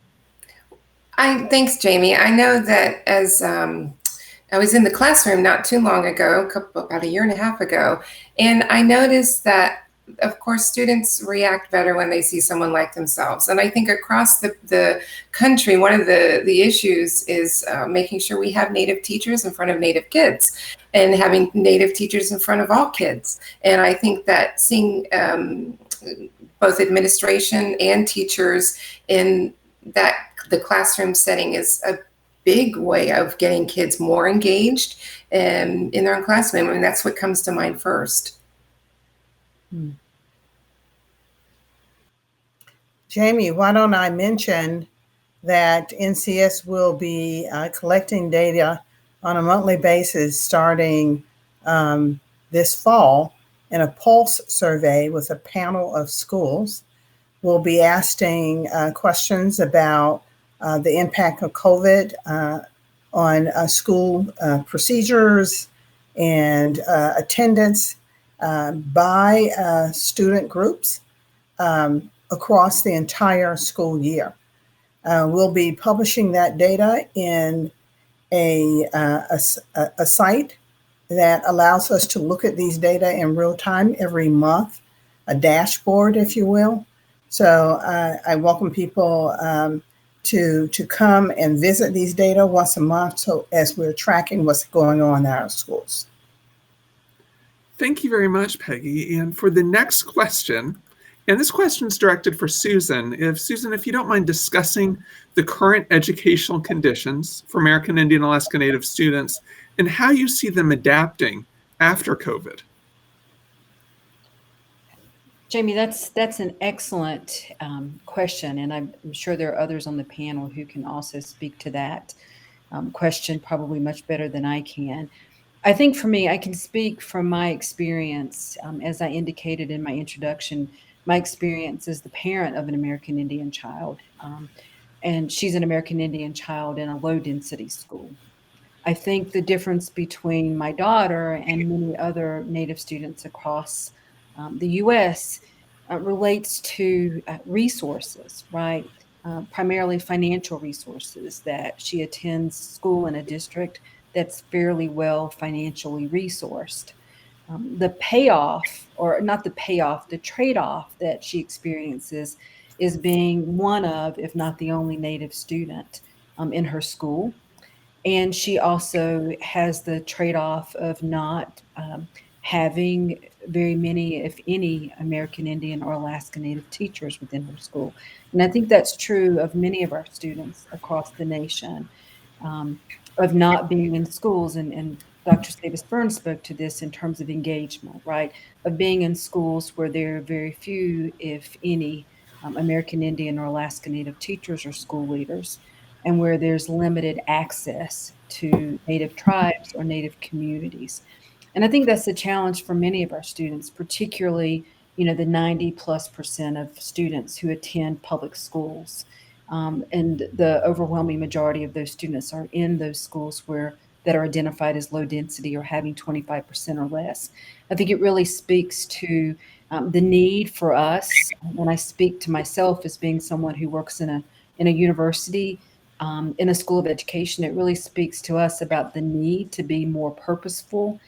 Thanks, Jamie. I know that as I was in the classroom not too long ago, about a year and a half ago, and I noticed that, of course, students react better when they see someone like themselves. And I think across the country, one of the issues is making sure we have Native teachers in front of Native kids and having Native teachers in front of all kids. And I think that seeing both administration and teachers in the classroom setting is a big way of getting kids more engaged in their own classroom. I mean, that's what comes to mind first. Jamie, why don't I mention that NCS will be collecting data on a monthly basis starting this fall in a pulse survey with a panel of schools. We'll be asking questions about the impact of COVID on school procedures and attendance by student groups across the entire school year. We'll be publishing that data in a site that allows us to look at these data in real time every month, a dashboard, if you will. So I welcome people to come and visit these data once a month, so as we're tracking what's going on in our schools. Thank you very much, Peggy. And for the next question, and this question is directed for Susan. Susan, if you don't mind discussing the current educational conditions for American Indian Alaska Native students and how you see them adapting after COVID. Jamie, that's an excellent question, and I'm sure there are others on the panel who can also speak to that question probably much better than I can. I think for me, I can speak from my experience, as I indicated in my introduction, my experience as the parent of an American Indian child, and she's an American Indian child in a low-density school. I think the difference between my daughter and many other Native students across the U.S. Relates to resources, right? Primarily financial resources, that she attends school in a district that's fairly well financially resourced. The payoff, or not the payoff, the trade-off that she experiences is being one of, if not the only Native student in her school. And she also has the trade-off of not having very many, if any, American Indian or Alaska Native teachers within her school. And I think that's true of many of our students across the nation. of not being in schools, and Dr. Sabis Burns spoke to this in terms of engagement, right? Of being in schools where there are very few, if any, American Indian or Alaska Native teachers or school leaders, and where there's limited access to Native tribes or Native communities. And I think that's a challenge for many of our students, particularly, the 90+% of students who attend public schools. And the overwhelming majority of those students are in those schools that are identified as low density or having 25% or less. I think it really speaks to the need for us. When I speak to myself as being someone who works in a university, in a school of education, it really speaks to us about the need to be more purposeful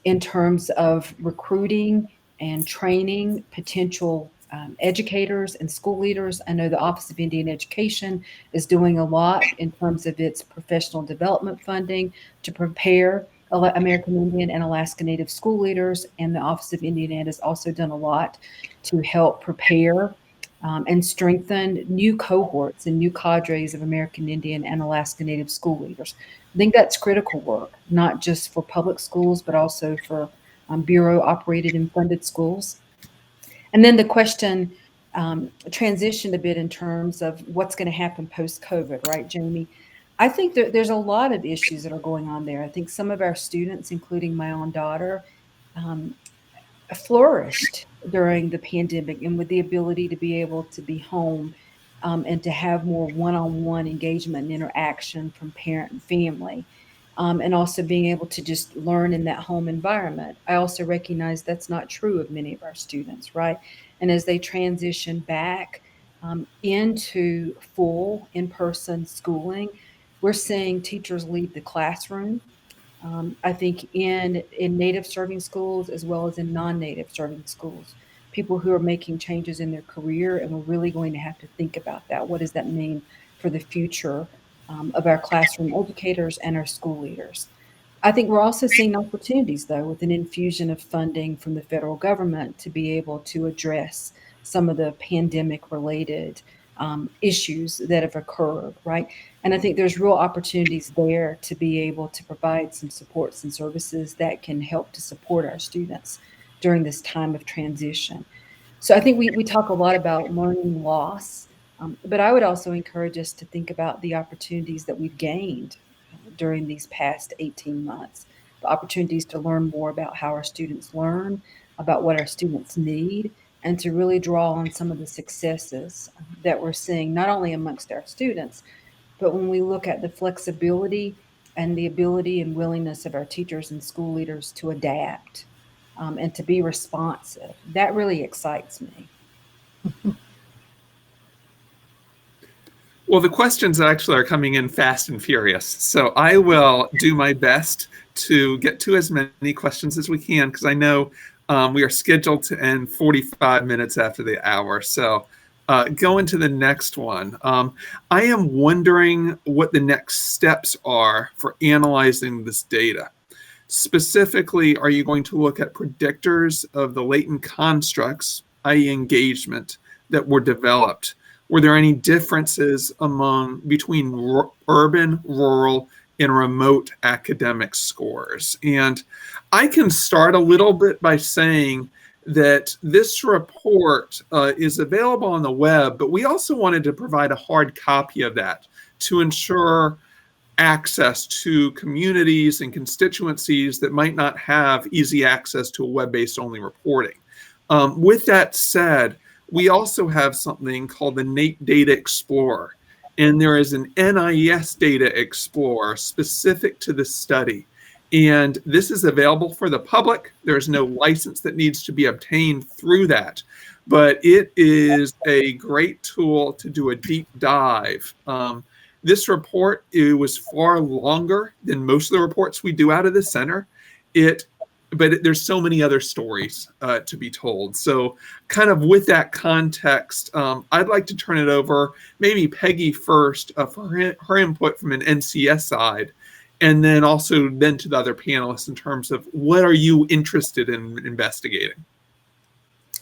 in terms of recruiting and training potential educators and school leaders. I know the Office of Indian Education is doing a lot in terms of its professional development funding to prepare American Indian and Alaska Native school leaders, and the Office of Indian Ed has also done a lot to help prepare and strengthen new cohorts and new cadres of American Indian and Alaska Native school leaders. I think that's critical work, not just for public schools, but also for Bureau-operated and funded schools. And then the question transitioned a bit in terms of what's going to happen post-COVID, right, Jamie? I think there's a lot of issues that are going on there. I think some of our students, including my own daughter, flourished during the pandemic, and with the ability to be able to be home and to have more one-on-one engagement and interaction from parent and family, and also being able to just learn in that home environment. I also recognize that's not true of many of our students, right? And as they transition back into full in-person schooling, we're seeing teachers leave the classroom. I think in native serving schools as well as in non-native serving schools, people who are making changes in their career, and we're really going to have to think about that. What does that mean for the future of our classroom educators and our school leaders? I think we're also seeing opportunities, though, with an infusion of funding from the federal government to be able to address some of the pandemic-related issues that have occurred, right? And I think there's real opportunities there to be able to provide some supports and services that can help to support our students during this time of transition. So I think we talk a lot about learning loss, but I would also encourage us to think about the opportunities that we've gained during these past 18 months, the opportunities to learn more about how our students learn, about what our students need, and to really draw on some of the successes that we're seeing, not only amongst our students, but when we look at the flexibility and the ability and willingness of our teachers and school leaders to adapt and to be responsive. That really excites me. Well, the questions actually are coming in fast and furious. So I will do my best to get to as many questions as we can, because I know we are scheduled to end 45 minutes after the hour. So going to the next one. I am wondering what the next steps are for analyzing this data. Specifically, are you going to look at predictors of the latent constructs, i.e. engagement, that were developed? Were there any differences between urban, rural, and remote academic scores? And I can start a little bit by saying that this report is available on the web, but we also wanted to provide a hard copy of that to ensure access to communities and constituencies that might not have easy access to a web-based only reporting. With that said, we also have something called the NAEP Data Explorer, and there is an NIES Data Explorer specific to this study. And this is available for the public. There's no license that needs to be obtained through that, but it is a great tool to do a deep dive. This report, it was far longer than most of the reports we do out of the center. But there's so many other stories to be told. So kind of with that context, I'd like to turn it over, maybe Peggy first for her input from an NCS side, and then also then to the other panelists in terms of what are you interested in investigating?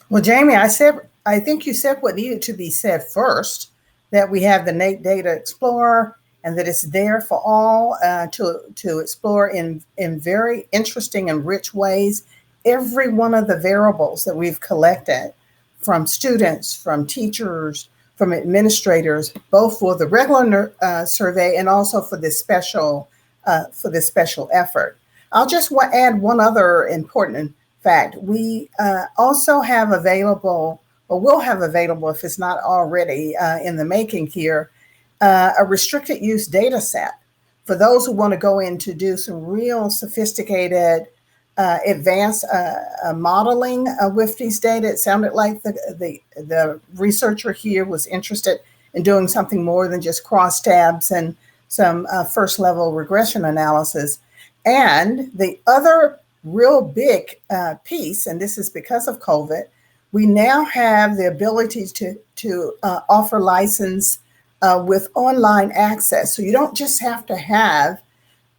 Well, Jamie, I think you said what needed to be said first, that we have the NAEP Data Explorer and that it's there for all to explore in very interesting and rich ways. Every one of the variables that we've collected from students, from teachers, from administrators, both for the regular survey and also for this special effort. I'll just add one other important fact. We also have available, or will have available if it's not already in the making here, a restricted use data set for those who want to go in to do some real sophisticated advanced modeling with these data. It sounded like the researcher here was interested in doing something more than just crosstabs and some first level regression analysis. And the other real big piece, and this is because of Covet, we now have the ability to offer license with online access. So you don't just have to have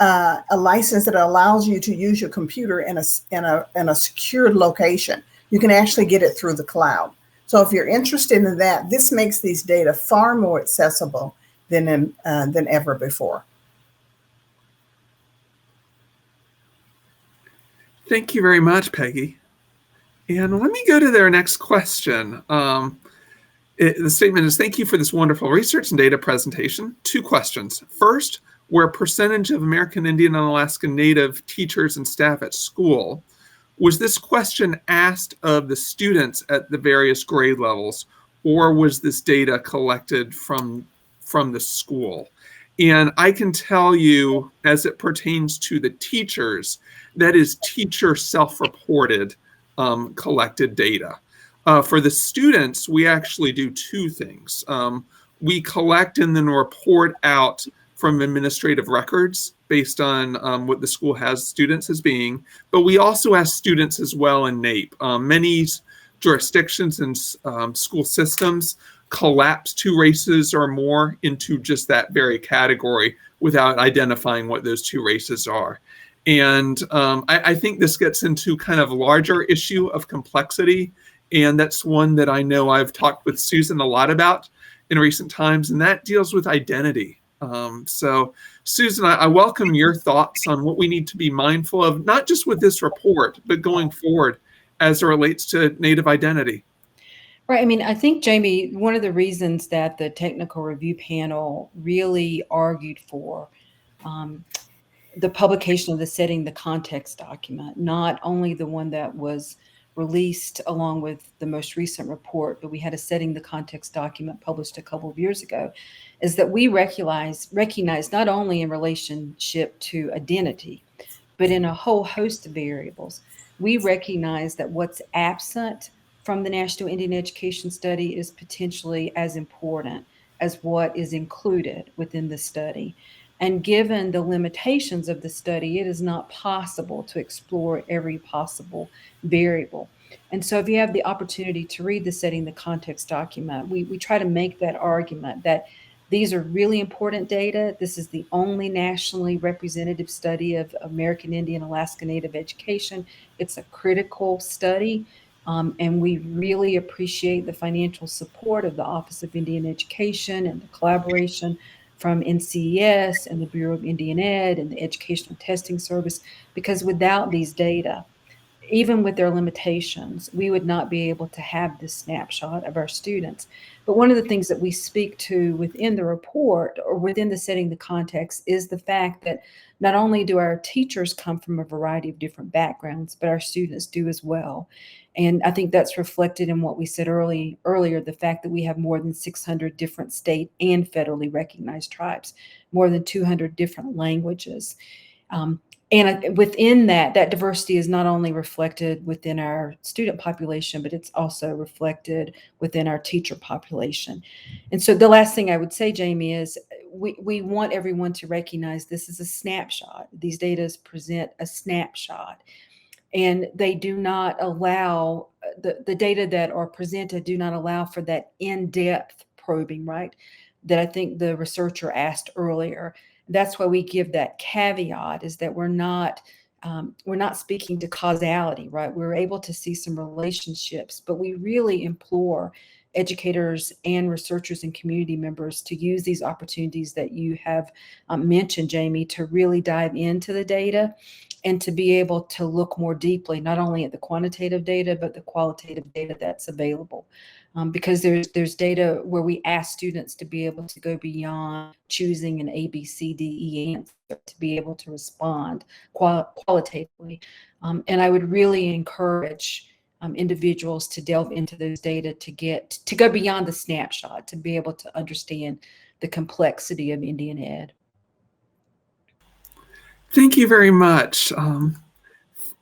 a license that allows you to use your computer in a secured location. You can actually get it through the cloud. So if you're interested in that, this makes these data far more accessible than ever before. Thank you very much, Peggy. And let me go to their next question. The statement is, thank you for this wonderful research and data presentation. 2 questions. First, where percentage of American Indian and Alaskan Native teachers and staff at school, was this question asked of the students at the various grade levels, or was this data collected from the school? And I can tell you, as it pertains to the teachers, that is teacher self-reported collected data. For the students, we actually do 2 things. We collect and then report out from administrative records based on what the school has students as being, but we also ask students as well in NAEP. Many jurisdictions and school systems collapse 2 races or more into just that very category without identifying what those 2 races are. And I think this gets into kind of a larger issue of complexity, and that's one that I know I've talked with Susan a lot about in recent times, and that deals with identity. So Susan, I welcome your thoughts on what we need to be mindful of, not just with this report, but going forward as it relates to Native identity. Right. I mean, I think, Jamie, one of the reasons that the technical review panel really argued for the publication of the Setting the Context document, not only the one that was released along with the most recent report, but we had a Setting the Context document published a couple of years ago, is that we recognize not only in relationship to identity, but in a whole host of variables. We recognize that what's absent from the National Indian Education Study is potentially as important as what is included within the study. And given the limitations of the study, it is not possible to explore every possible variable. And so if you have the opportunity to read the Setting the Context document, we try to make that argument that these are really important data. This is the only nationally representative study of American Indian Alaska Native education. It's a critical study. And we really appreciate the financial support of the Office of Indian Education and the collaboration from NCES and the Bureau of Indian Ed and the Educational Testing Service, because without these data, even with their limitations, we would not be able to have this snapshot of our students. But one of the things that we speak to within the report or within the Setting the Context is the fact that not only do our teachers come from a variety of different backgrounds, but our students do as well. And I think that's reflected in what we said earlier, the fact that we have more than 600 different state and federally recognized tribes, more than 200 different languages. And within that diversity is not only reflected within our student population, but it's also reflected within our teacher population. And so the last thing I would say, Jamie, is we want everyone to recognize this is a snapshot. These data present a snapshot. And they do not allow, the data that are presented do not allow for that in-depth probing, right? That I think the researcher asked earlier. That's why we give that caveat, is that we're not speaking to causality, right? We're able to see some relationships, but we really implore educators and researchers and community members to use these opportunities that you have mentioned, Jamie, to really dive into the data and to be able to look more deeply, not only at the quantitative data, but the qualitative data that's available. Because there's data where we ask students to be able to go beyond choosing an A, B, C, D, E answer to be able to respond qualitatively. And I would really encourage individuals to delve into those data to go beyond the snapshot, to be able to understand the complexity of Indian Ed. Thank you very much.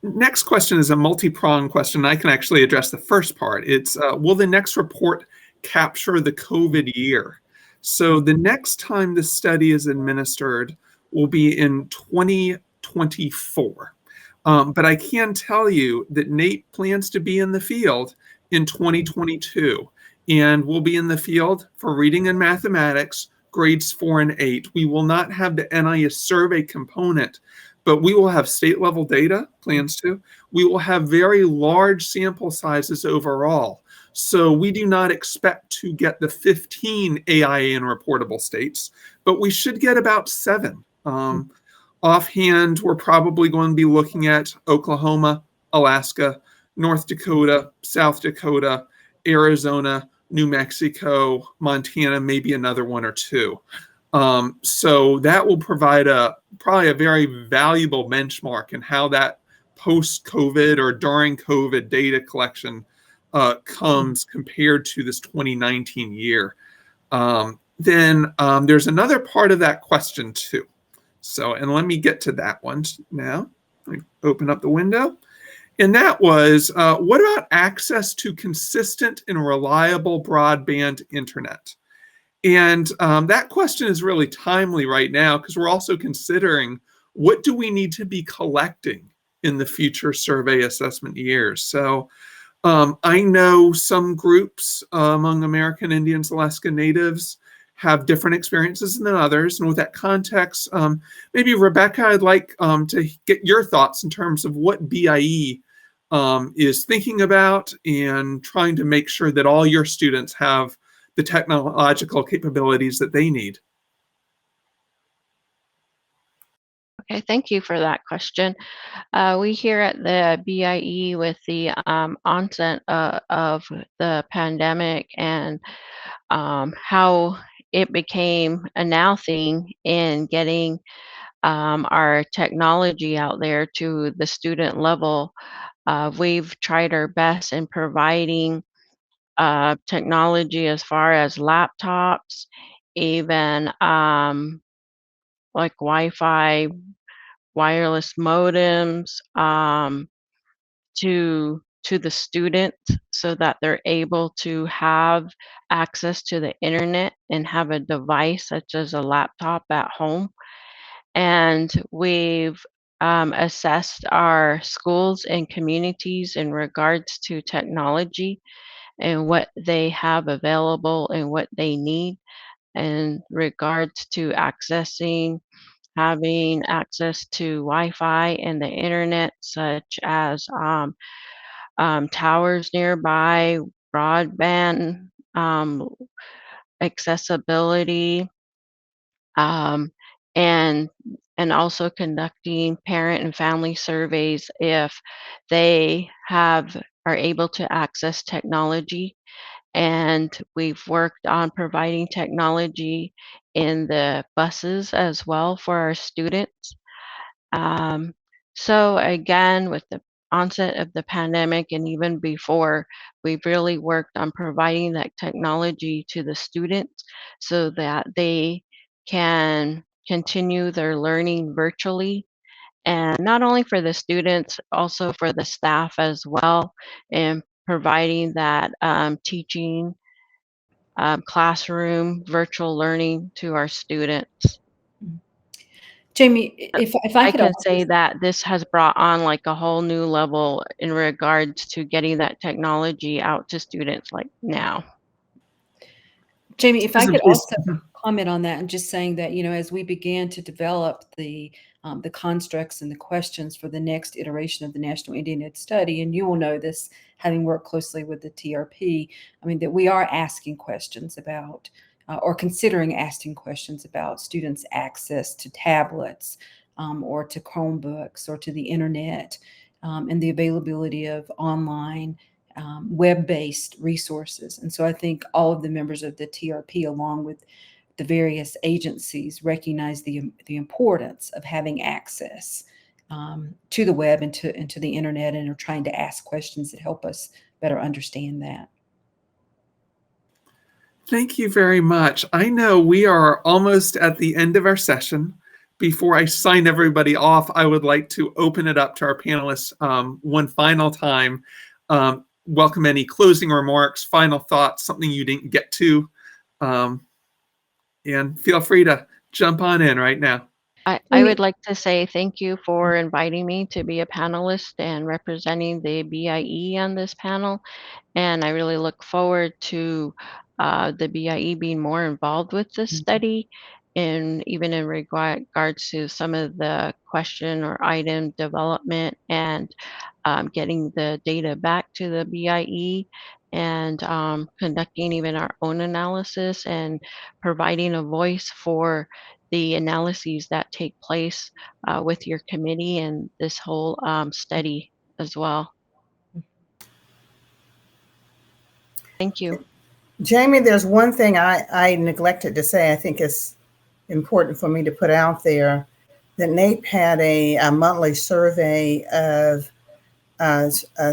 Next question is a multi-pronged question. I can actually address the first part. It's, will the next report capture the COVID year? So the next time this study is administered will be in 2024. But I can tell you that NAEP plans to be in the field in 2022, and we'll be in the field for reading and mathematics, grades 4 and 8. We will not have the NIES survey component, but we will have state level data, plans to. We will have very large sample sizes overall. So we do not expect to get the 15 AIA and reportable states, but we should get about 7. Offhand, we're probably going to be looking at Oklahoma, Alaska, North Dakota, South Dakota, Arizona, New Mexico, Montana, maybe another 1 or 2. So that will provide probably a very valuable benchmark in how that post-COVID or during COVID data collection comes compared to this 2019 year. Then there's another part of that question too. So, and let me get to that one now. Let me open up the window. And that was, what about access to consistent and reliable broadband internet? And that question is really timely right now because we're also considering what do we need to be collecting in the future survey assessment years. So I know some groups among American Indians, Alaska Natives have different experiences than others. And with that context, maybe Rebecca, I'd like to get your thoughts in terms of what BIE is thinking about and trying to make sure that all your students have the technological capabilities that they need. Okay, thank you for that question. We here at the BIE, with the onset of the pandemic and how it became a now thing in getting our technology out there to the student level, we've tried our best in providing technology as far as laptops, even like Wi-Fi, wireless modems, to the students so that they're able to have access to the internet and have a device such as a laptop at home. And we've assessed our schools and communities in regards to technology and what they have available and what they need in regards to having access to Wi-Fi and the internet, such as towers nearby, broadband accessibility, um, and also conducting parent and family surveys if they are able to access technology. And we've worked on providing technology in the buses as well for our students. So again, with the onset of the pandemic and even before, we've really worked on providing that technology to the students so that they can continue their learning virtually. And not only for the students, also for the staff as well, and providing that teaching classroom virtual learning to our students. Jamie, if I I could can also, say that this has brought on like a whole new level in regards to getting that technology out to students like now. Jamie, if I Susan, could please. also comment on that and just saying that, as we began to develop the constructs and the questions for the next iteration of the National Indian Study, and you will know this having worked closely with the TRP, that we are asking questions about or considering asking questions about students' access to tablets or to Chromebooks or to the internet and the availability of online web-based resources. And so I think all of the members of the TRP, along with the various agencies, recognize the importance of having access to the web and to the internet, and are trying to ask questions that help us better understand that. Thank you very much. I know we are almost at the end of our session. Before I sign everybody off, I would like to open it up to our panelists one final time. Welcome any closing remarks, final thoughts, something you didn't get to. And feel free to jump on in right now. I would like to say thank you for inviting me to be a panelist and representing the BIE on this panel. And I really look forward to the BIE being more involved with this study, and even in regards to some of the question or item development and getting the data back to the BIE, and conducting even our own analysis and providing a voice for the analyses that take place with your committee and this whole study as well. Thank you. Jamie, there's one thing I neglected to say. I think it's important for me to put out there that NAEP had a monthly survey of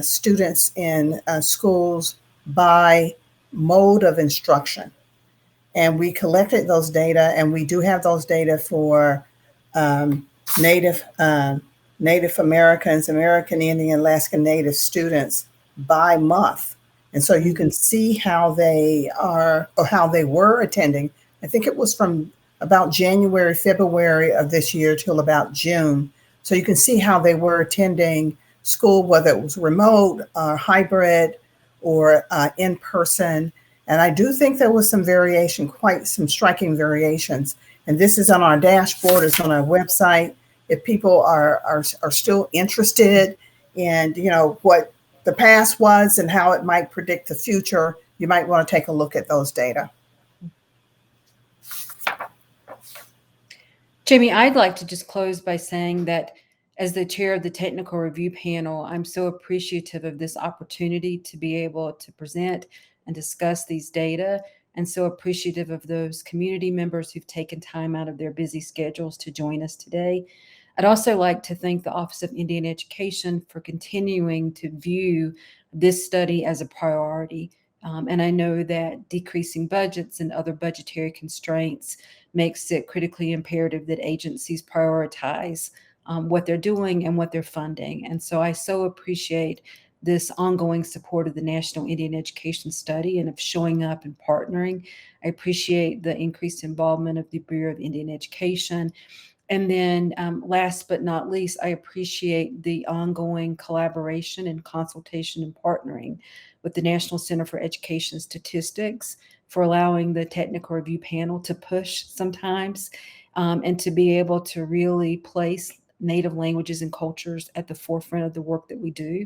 students in schools by mode of instruction. And we collected those data, and we do have those data for Native Americans, American Indian, Alaskan Native students by month. And so you can see how they are, or how they were attending. I think it was from about January, February of this year till about June. So you can see how they were attending school, whether it was remote, hybrid, or in person. And I do think there was some variation, quite some striking variations. And this is on our dashboard, it's on our website. If people are still interested in, what the past was and how it might predict the future, you might want to take a look at those data. Jamie, I'd like to just close by saying that as the chair of the technical review panel, I'm so appreciative of this opportunity to be able to present and discuss these data, and so appreciative of those community members who've taken time out of their busy schedules to join us today. I'd also like to thank the Office of Indian Education for continuing to view this study as a priority. And I know that decreasing budgets and other budgetary constraints makes it critically imperative that agencies prioritize what they're doing and what they're funding. And so I so appreciate this ongoing support of the National Indian Education Study and of showing up and partnering. I appreciate the increased involvement of the Bureau of Indian Education. And then last but not least, I appreciate the ongoing collaboration and consultation and partnering with the National Center for Education Statistics for allowing the technical review panel to push sometimes and to be able to really place Native languages and cultures at the forefront of the work that we do.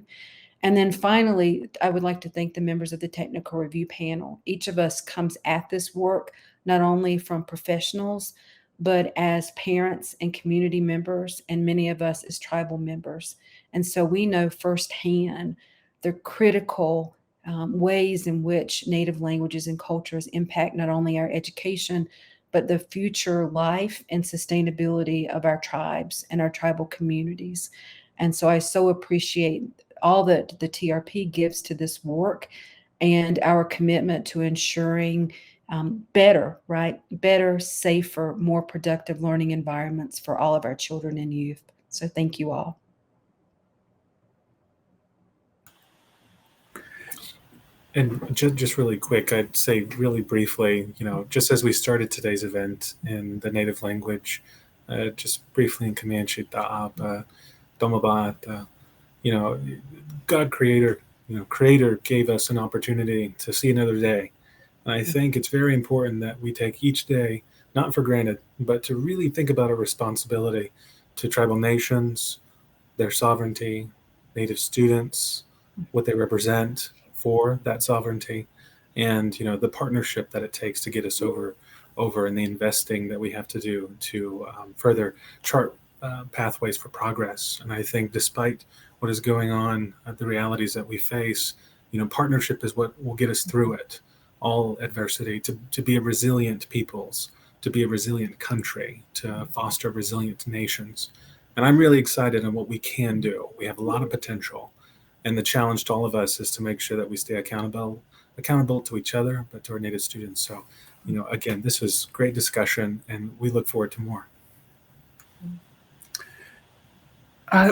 And then finally, I would like to thank the members of the technical review panel. Each of us comes at this work not only from professionals, but as parents and community members, and many of us as tribal members. And so we know firsthand the critical ways in which Native languages and cultures impact not only our education, but the future life and sustainability of our tribes and our tribal communities. And so I so appreciate all that the TRP gives to this work and our commitment to ensuring better, safer, more productive learning environments for all of our children and youth. So thank you all. And just really quick, I'd say really briefly, just as we started today's event in the native language, just briefly in Comanche, Ta'ap, Domabat, God Creator gave us an opportunity to see another day. And I think it's very important that we take each day not for granted, but to really think about our responsibility to tribal nations, their sovereignty, Native students, what they represent for that sovereignty, and the partnership that it takes to get us over, and the investing that we have to do to further chart pathways for progress. And I think despite what is going on, the realities that we face, partnership is what will get us through it, all adversity, to be a resilient peoples, to be a resilient country, to foster resilient nations. And I'm really excited on what we can do. We have a lot of potential. And the challenge to all of us is to make sure that we stay accountable to each other, but to our Native students. So, again, this was great discussion, and we look forward to more.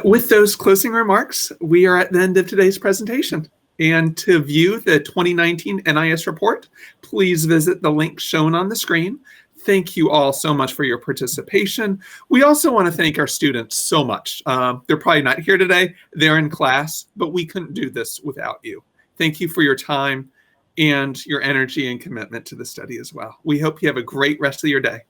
With those closing remarks, we are at the end of today's presentation. And to view the 2019 NIS report, please visit the link shown on the screen. Thank you all so much for your participation. We also want to thank our students so much. They're probably not here today. They're in class, but we couldn't do this without you. Thank you for your time and your energy and commitment to the study as well. We hope you have a great rest of your day.